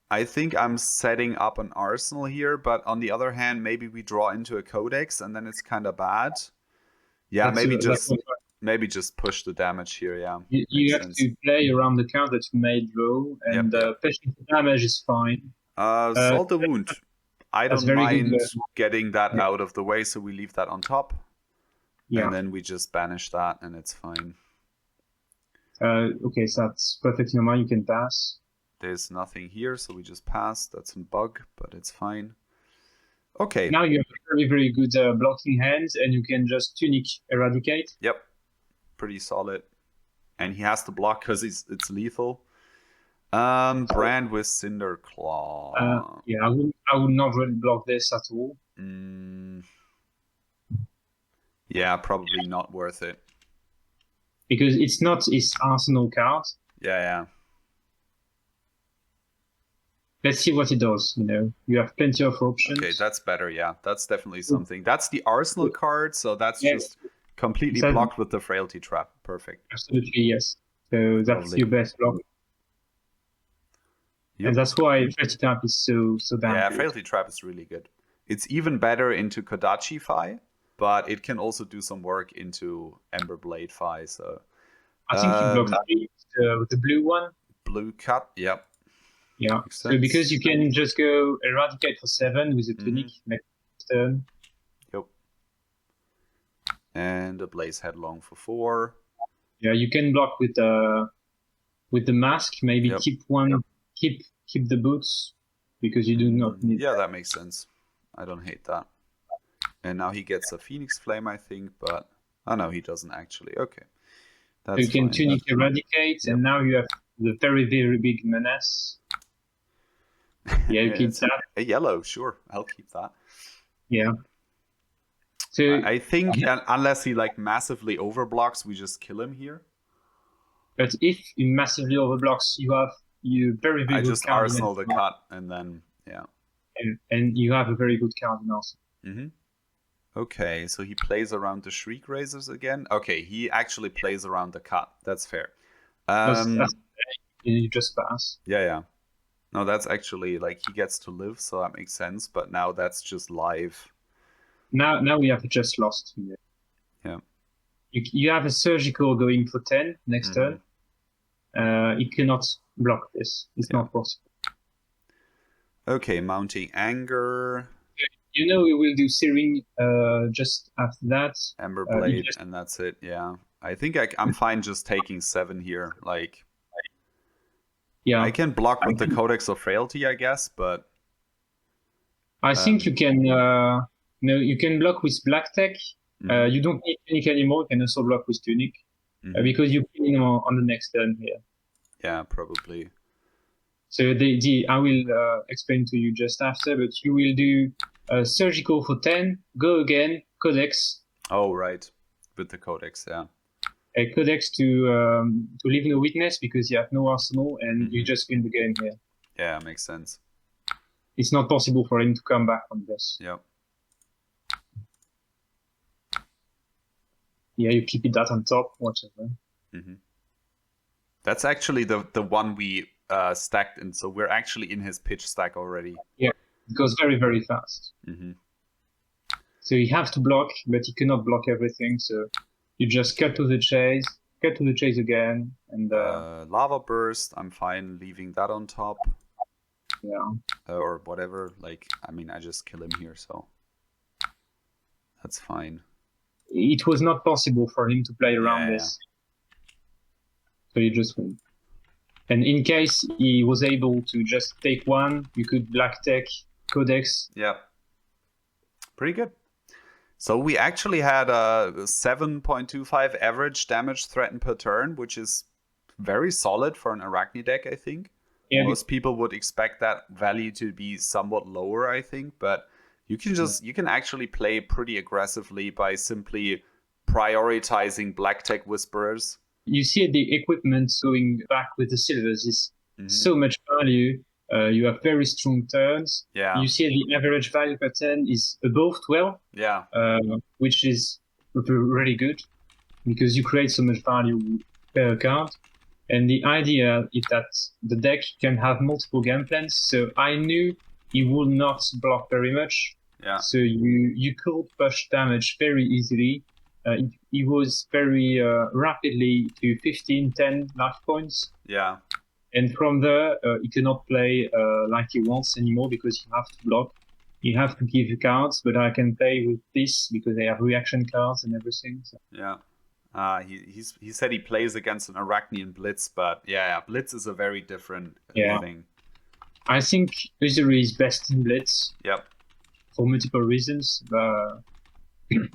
[SPEAKER 1] I'm setting up an arsenal here, but on the other hand, maybe we draw into a codex and then it's kind of bad. Yeah, maybe just push the damage here. Yeah,
[SPEAKER 2] you have to play around the card that you may draw, and pushing the damage is fine.
[SPEAKER 1] Salt the Wound. I don't mind getting that out of the way, so we leave that on top. Yeah. And then we just banish that, and it's fine.
[SPEAKER 2] Okay, so that's perfectly normal. You can pass.
[SPEAKER 1] There's nothing here, so we just pass. That's a bug, but it's fine. Okay.
[SPEAKER 2] Now you have very, very good blocking hands, and you can just Tunic Eradicate.
[SPEAKER 1] Yep. Pretty solid. And he has to block because it's lethal. Brand with Cinder Claw.
[SPEAKER 2] Yeah, I would not really block this at all.
[SPEAKER 1] Yeah, probably not worth it.
[SPEAKER 2] Because it's not his arsenal card.
[SPEAKER 1] Yeah.
[SPEAKER 2] Let's see what it does. You know, you have plenty of options.
[SPEAKER 1] Okay, that's better. Yeah, that's definitely something. That's the arsenal card, so that's just completely blocked with the Frailty Trap. Perfect.
[SPEAKER 2] Absolutely, yes. So that's your best block. Yep. And that's why Frailty Trap is so damn
[SPEAKER 1] good.
[SPEAKER 2] Yeah,
[SPEAKER 1] Frailty Trap is really good. It's even better into Kodachi Fi, but it can also do some work into Ember Blade Fi. So
[SPEAKER 2] I think you blocked with the blue one.
[SPEAKER 1] Blue cut, yep.
[SPEAKER 2] Yeah, so because you can just go Eradicate for 7 with a Tunic next turn.
[SPEAKER 1] Yep. And a Blaze Headlong for 4.
[SPEAKER 2] Yeah, you can block with the mask. Maybe keep one, keep the boots, because you do not need.
[SPEAKER 1] Yeah, that makes sense. I don't hate that. And now he gets a Phoenix Flame, I think, but no, he doesn't actually. Okay,
[SPEAKER 2] that's so you can Tunic Eradicate, and now you have the very, very big Menace. Yeah, you keep that.
[SPEAKER 1] A yellow, sure. I'll keep that.
[SPEAKER 2] Yeah. So
[SPEAKER 1] I think unless he like massively overblocks, we just kill him here.
[SPEAKER 2] But if he massively overblocks, you very, very
[SPEAKER 1] I
[SPEAKER 2] good
[SPEAKER 1] just arsenal the cut, and then
[SPEAKER 2] and you have a very good card in arsenal.
[SPEAKER 1] Mm-hmm. Okay, so he plays around the Shriek Razors again. Okay, he actually plays around the cut. That's fair.
[SPEAKER 2] You just pass.
[SPEAKER 1] Yeah. No, that's actually like he gets to live, so that makes sense. But now that's just live.
[SPEAKER 2] Now we have just lost.
[SPEAKER 1] Yeah.
[SPEAKER 2] You have a surgical going for 10 next turn. He cannot block this. It's not possible.
[SPEAKER 1] Okay, mounting anger.
[SPEAKER 2] We will do Searing just after that.
[SPEAKER 1] Ember Blade, and that's it. Yeah, I think I'm fine just taking 7 here. Like,
[SPEAKER 2] yeah,
[SPEAKER 1] I can block with the Codex of Frailty, I guess, but
[SPEAKER 2] I think you can. You can block with Black Tech. You don't need Tunic anymore. You can also block with Tunic because you kill him on the next turn here.
[SPEAKER 1] Yeah, probably.
[SPEAKER 2] So I will explain to you just after, but you will do surgical for 10, go again, Codex.
[SPEAKER 1] Oh, right. With the Codex, yeah.
[SPEAKER 2] A Codex to leaving a weakness because you have no arsenal and you just win the game here.
[SPEAKER 1] Yeah, makes sense.
[SPEAKER 2] It's not possible for him to come back from this.
[SPEAKER 1] Yep.
[SPEAKER 2] Yeah, you keep that on top, whatever.
[SPEAKER 1] That's actually the one we stacked, and so we're actually in his pitch stack already.
[SPEAKER 2] Yeah, it goes very, very fast. So you have to block, but you cannot block everything. So you just cut to the chase again, and
[SPEAKER 1] Lava Burst. I'm fine leaving that on top.
[SPEAKER 2] Yeah.
[SPEAKER 1] Or whatever. Like, I mean, I just kill him here, so that's fine.
[SPEAKER 2] It was not possible for him to play around this. So you just win. And in case he was able to just take one, you could Black Tech, Codex.
[SPEAKER 1] Yeah. Pretty good. So we actually had a 7.25 average damage threatened per turn, which is very solid for an Arakni deck, I think. Yeah, most people would expect that value to be somewhat lower, I think, but you can actually play pretty aggressively by simply prioritizing Black Tech Whisperers.
[SPEAKER 2] You see the equipment going back with the silvers is so much value. You have very strong turns.
[SPEAKER 1] Yeah.
[SPEAKER 2] You see the average value per turn is above 12.
[SPEAKER 1] Yeah.
[SPEAKER 2] Which is really good because you create so much value per card. And the idea is that the deck can have multiple game plans. So I knew he would not block very much.
[SPEAKER 1] Yeah.
[SPEAKER 2] So you could push damage very easily. He was very rapidly to 15, 10 life points.
[SPEAKER 1] Yeah.
[SPEAKER 2] And from there, he cannot play like he wants anymore because you have to block. You have to give cards, but I can play with this because they have reaction cards and everything. So.
[SPEAKER 1] Yeah. He said he plays against an Arakni in Blitz, but Blitz is a very different thing.
[SPEAKER 2] I think Uzuri is best in Blitz.
[SPEAKER 1] Yep.
[SPEAKER 2] For multiple reasons.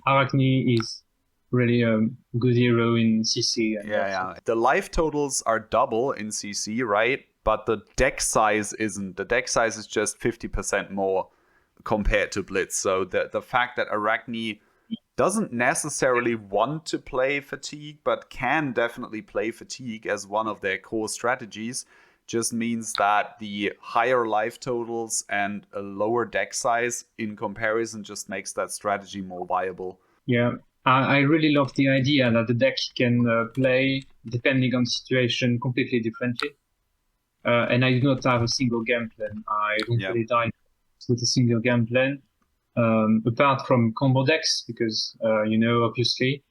[SPEAKER 2] Arakni is really a good hero in CC.
[SPEAKER 1] Yeah. The life totals are double in CC, right? But the deck size isn't. The deck size is just 50% more compared to Blitz. So the fact that Arakni doesn't necessarily want to play Fatigue, but can definitely play Fatigue as one of their core strategies, just means that the higher life totals and a lower deck size in comparison just makes that strategy more viable.
[SPEAKER 2] Yeah, I really love the idea that the deck can play, depending on situation, completely differently. And I do not have a single game plan. I don't really die with a single game plan. Apart from combo decks, because obviously,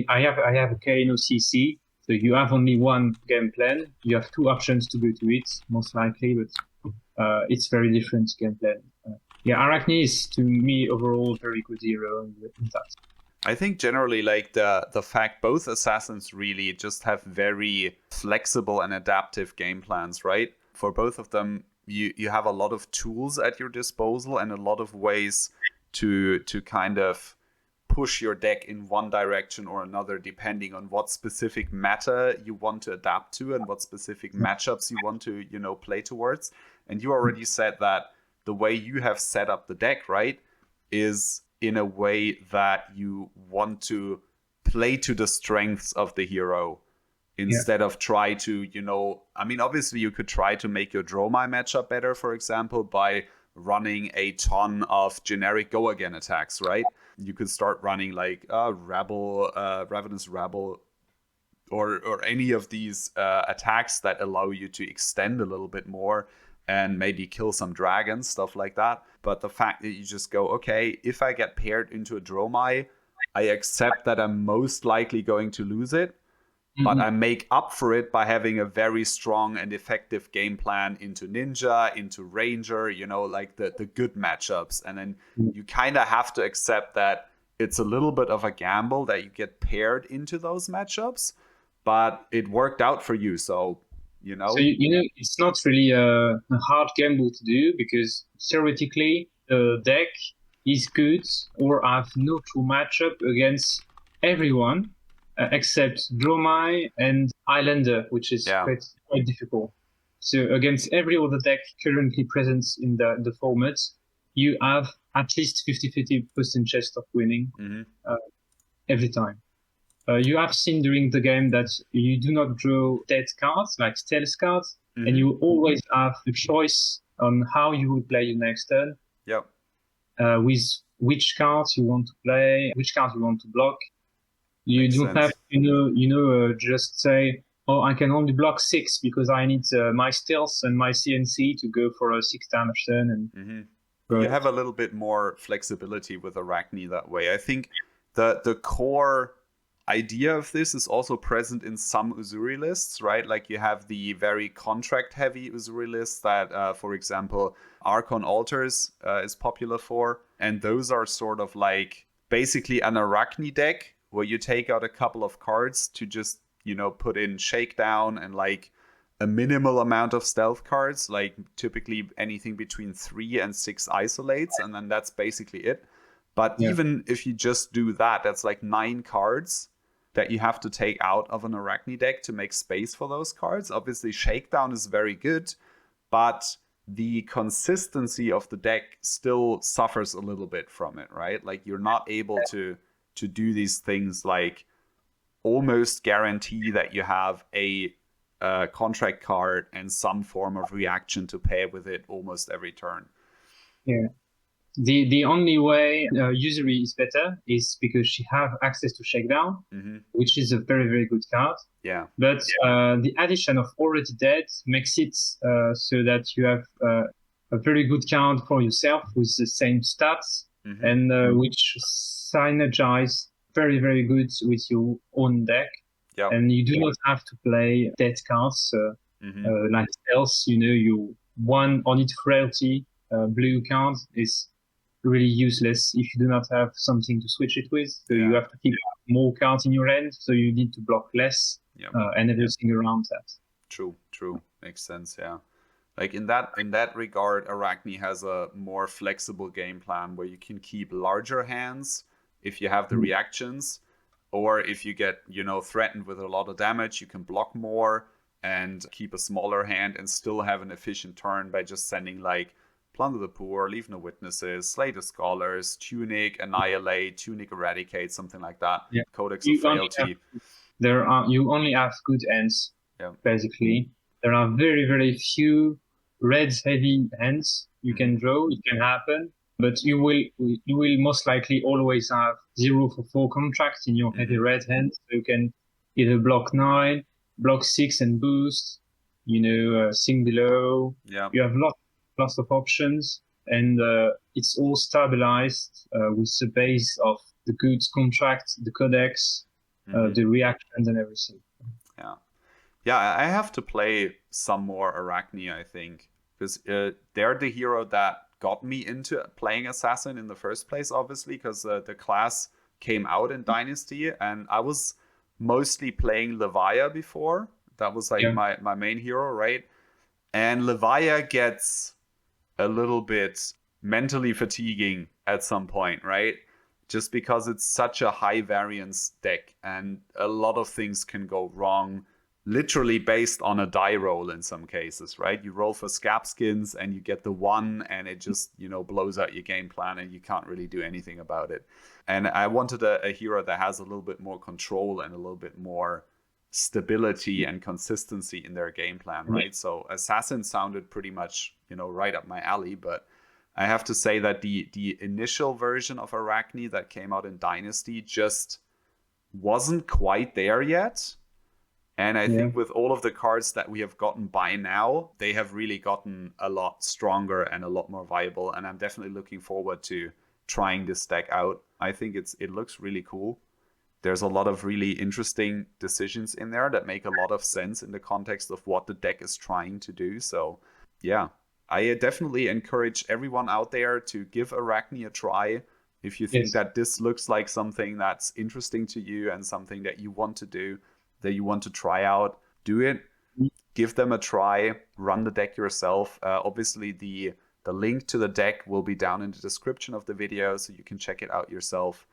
[SPEAKER 2] I have a KNO CC, so you have only one game plan. You have 2 options to go to it, most likely, but it's very different game plan. Arakni is to me overall very good hero in that.
[SPEAKER 1] I think generally, like the fact both assassins really just have very flexible and adaptive game plans, right? For both of them, you have a lot of tools at your disposal and a lot of ways to kind of push your deck in one direction or another, depending on what specific meta you want to adapt to and what specific matchups you want to, play towards. And you already said that the way you have set up the deck, right, is in a way that you want to play to the strengths of the hero instead of try to, obviously you could try to make your Dromai matchup better, for example, by running a ton of generic go again attacks, right? You could start running like Rabble, Ravenous Rabble, or any of these attacks that allow you to extend a little bit more and maybe kill some dragons, stuff like that. But the fact that you just go, okay, if I get paired into a Dromai, I accept that I'm most likely going to lose it, but I make up for it by having a very strong and effective game plan into Ninja, into Ranger, you know, like the good matchups. And then you kind of have to accept that it's a little bit of a gamble that you get paired into those matchups, but it worked out for you. So, you know.
[SPEAKER 2] So, it's not really a hard gamble to do, because theoretically the deck is good or have no true matchup against everyone. Except Dromai and Islander, which is quite difficult. So against every other deck currently present in the format, you have at least 50% chance of winning every time. You have seen during the game that you do not draw dead cards, like stealth cards, and you always have a choice on how you will play your next turn.
[SPEAKER 1] Yep.
[SPEAKER 2] With which cards you want to play, which cards you want to block. You
[SPEAKER 1] Makes
[SPEAKER 2] don't
[SPEAKER 1] sense.
[SPEAKER 2] have just say, oh, I can only block 6 because I need my stealth and my CNC to go for a 6 damage turn. And
[SPEAKER 1] you have a little bit more flexibility with Arakni that way. I think the core idea of this is also present in some Uzuri lists, right? Like you have the very contract-heavy Uzuri lists that, for example, Archon Altars is popular for. And those are sort of like basically an Arakni deck where you take out a couple of cards to just, put in Shakedown and like a minimal amount of stealth cards, like typically anything between 3 and 6 isolates, and then that's basically it. But even if you just do that, that's like 9 cards that you have to take out of an Arakni deck to make space for those cards. Obviously, Shakedown is very good, but the consistency of the deck still suffers a little bit from it, right? Like you're not able to do these things like almost guarantee that you have a contract card and some form of reaction to pair with it almost every turn.
[SPEAKER 2] Yeah. The only way Uzuri is better is because she have access to Shakedown, which is a very, very good card.
[SPEAKER 1] Yeah.
[SPEAKER 2] But the addition of Already Dead makes it so that you have a very good card for yourself with the same stats and which synergize very, very good with your own deck.
[SPEAKER 1] Yep.
[SPEAKER 2] And you do not have to play dead cards like Stealth. Your one on it frailty blue card is really useless if you do not have something to switch it with. So you have to keep more cards in your hand, so you need to block less and everything around that.
[SPEAKER 1] True. Makes sense, yeah. Like in that regard, Arakni has a more flexible game plan where you can keep larger hands if you have the reactions, or if you get, threatened with a lot of damage, you can block more and keep a smaller hand and still have an efficient turn by just sending like Plunder the Poor, Leave No Witnesses, Slay the Scholars, Tunic, Annihilate, Tunic Eradicate, something like that.
[SPEAKER 2] Yeah.
[SPEAKER 1] Codex of Frailty.
[SPEAKER 2] You only have good hands, basically. There are very, very few red heavy hands you can draw. It can happen, but you will most likely always have 0 for 4 contracts in your heavy red hand. So you can either block 9, block 6 and boost, sink below.
[SPEAKER 1] Yeah.
[SPEAKER 2] You have lots of options, and it's all stabilized with the base of the goods contract, the codex, the reactions and everything.
[SPEAKER 1] Yeah, I have to play some more Arakni, I think, because they're the hero that got me into playing Assassin in the first place, obviously, because the class came out in Dynasty, and I was mostly playing Levia before. That was like my main hero, right? And Levia gets a little bit mentally fatiguing at some point, right? Just because it's such a high variance deck and a lot of things can go wrong, literally based on a die roll in some cases, right? You roll for scab skins and you get the 1 and it just, blows out your game plan and you can't really do anything about it. And I wanted a hero that has a little bit more control and a little bit more stability and consistency in their game plan, right? So Assassin sounded pretty much, right up my alley, but I have to say that the initial version of Arakni that came out in Dynasty just wasn't quite there yet. And I think with all of the cards that we have gotten by now, they have really gotten a lot stronger and a lot more viable. And I'm definitely looking forward to trying this deck out. I think it looks really cool. There's a lot of really interesting decisions in there that make a lot of sense in the context of what the deck is trying to do. So yeah, I definitely encourage everyone out there to give Arakni a try. If you think that this looks like something that's interesting to you and something that you want to do, that you want to try out, do it. Give them a try. Run the deck yourself. Obviously, the link to the deck will be down in the description of the video, so you can check it out yourself.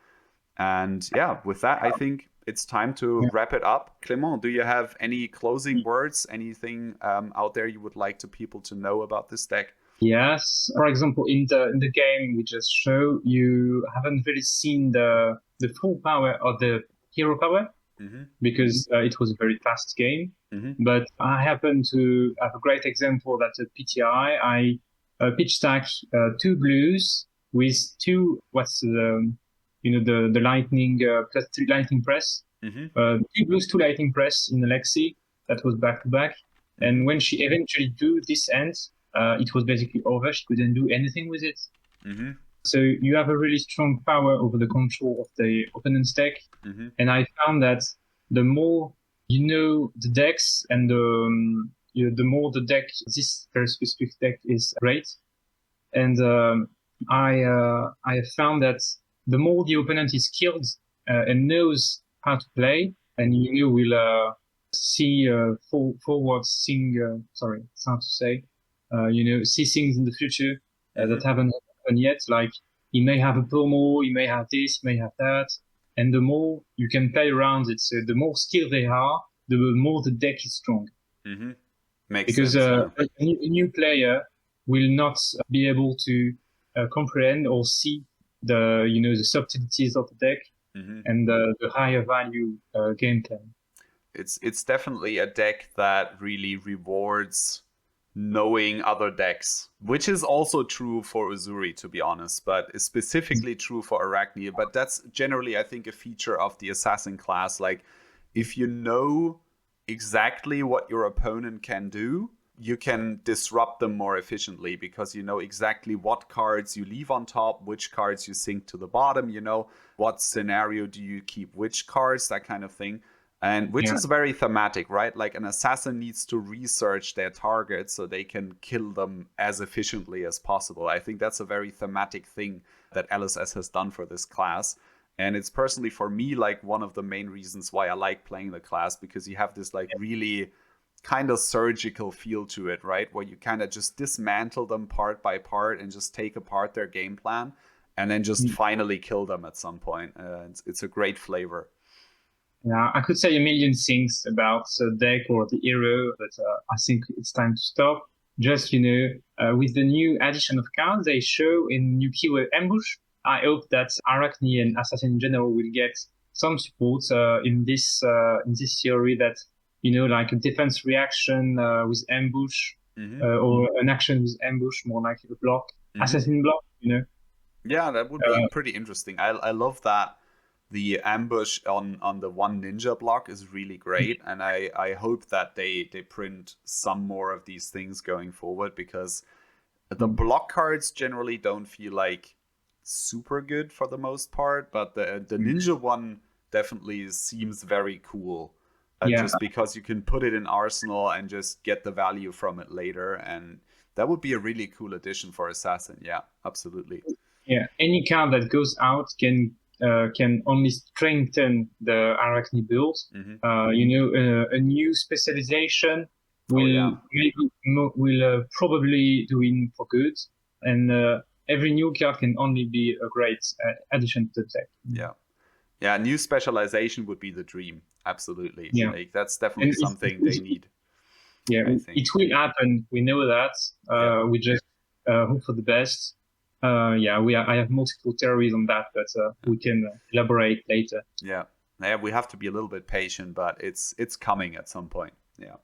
[SPEAKER 1] And yeah, with that, I think it's time to wrap it up. Clément, do you have any closing words? Anything out there you would like to people to know about this deck?
[SPEAKER 2] Yes. For example, in the game we just showed, you haven't really seen the full power of the hero power. Because it was a very fast game. But I happen to have a great example that's a PTI. I pitch stack 2 blues with 2, the lightning plus 3 lightning press. 2 blues, 2 lightning press in Alexi. That was back to back. And when she eventually do this end, it was basically over. She couldn't do anything with it. So you have a really strong power over the control of the opponent's deck. And I found that the more you know the decks and the more the deck, this very specific deck is great. And I have found that the more the opponent is skilled and knows how to play, and you will see forward seeing, sorry, it's hard to say, see things in the future that haven't happened yet. Like he may have a promo, he may have this, he may have that. And the more you can play around it, so the more skilled they are, the more the deck is strong.
[SPEAKER 1] Makes
[SPEAKER 2] because
[SPEAKER 1] sense.
[SPEAKER 2] A new player will not be able to comprehend or see the subtleties of the deck and the higher value gameplay.
[SPEAKER 1] It's definitely a deck that really rewards knowing other decks, which is also true for Uzuri, to be honest, but is specifically true for Arakni. But that's generally, I think, a feature of the assassin class. Like, if you know exactly what your opponent can do, you can disrupt them more efficiently because you know exactly what cards you leave on top, which cards you sink to the bottom, what scenario do you keep which cards, that kind of thing. And which is very thematic, right? Like an assassin needs to research their target so they can kill them as efficiently as possible. I think that's a very thematic thing that LSS has done for this class. And it's personally for me like one of the main reasons why I like playing the class, because you have this like really kind of surgical feel to it, right? Where you kind of just dismantle them part by part and just take apart their game plan and then just finally kill them at some point. It's a great flavor.
[SPEAKER 2] Yeah, I could say a million things about the deck or the hero, but I think it's time to stop. Just, with the new addition of cards they show in new keyword ambush, I hope that Arakni and Assassin in general will get some support in this theory that, like a defense reaction with ambush or an action with ambush, more like a block, Assassin block,
[SPEAKER 1] Yeah, that would be pretty interesting. I love that. The ambush on the one ninja block is really great, and I hope that they print some more of these things going forward, because the block cards generally don't feel like super good for the most part, but the ninja one definitely seems very cool. Just because you can put it in Arsenal and just get the value from it later, and that would be a really cool addition for Assassin. Yeah, absolutely.
[SPEAKER 2] Yeah, any card that goes out can only strengthen the Arakni build. A new specialization will probably do in for good, and every new card can only be a great addition to the deck.
[SPEAKER 1] Yeah, new specialization would be the dream. Absolutely. Yeah, like, that's definitely something they need.
[SPEAKER 2] Yeah, it will happen. We know that. We just hope for the best. I have multiple theories on that, but we can elaborate later.
[SPEAKER 1] Yeah, we have to be a little bit patient, but it's coming at some point. Yeah.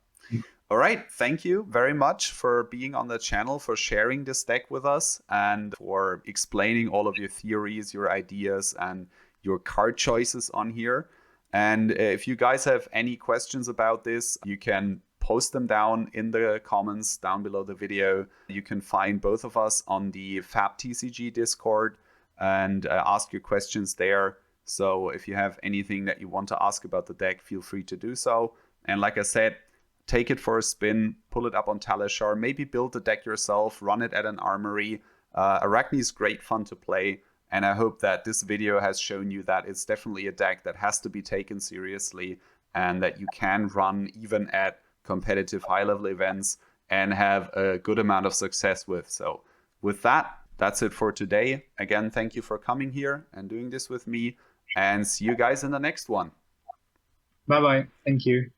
[SPEAKER 1] All right. Thank you very much for being on the channel, for sharing this deck with us, and for explaining all of your theories, your ideas, and your card choices on here. And if you guys have any questions about this, you can post them down in the comments down below the video. You can find both of us on the FabTCG Discord and ask your questions there. So if you have anything that you want to ask about the deck, feel free to do so. And like I said, take it for a spin, pull it up on Talishar, maybe build the deck yourself, run it at an armory. Arakni is great fun to play, and I hope that this video has shown you that it's definitely a deck that has to be taken seriously and that you can run even at competitive high-level events and have a good amount of success with. So with that, that's it for today. Again, thank you for coming here and doing this with me, and see you guys in the next one.
[SPEAKER 2] Bye-bye. Thank you.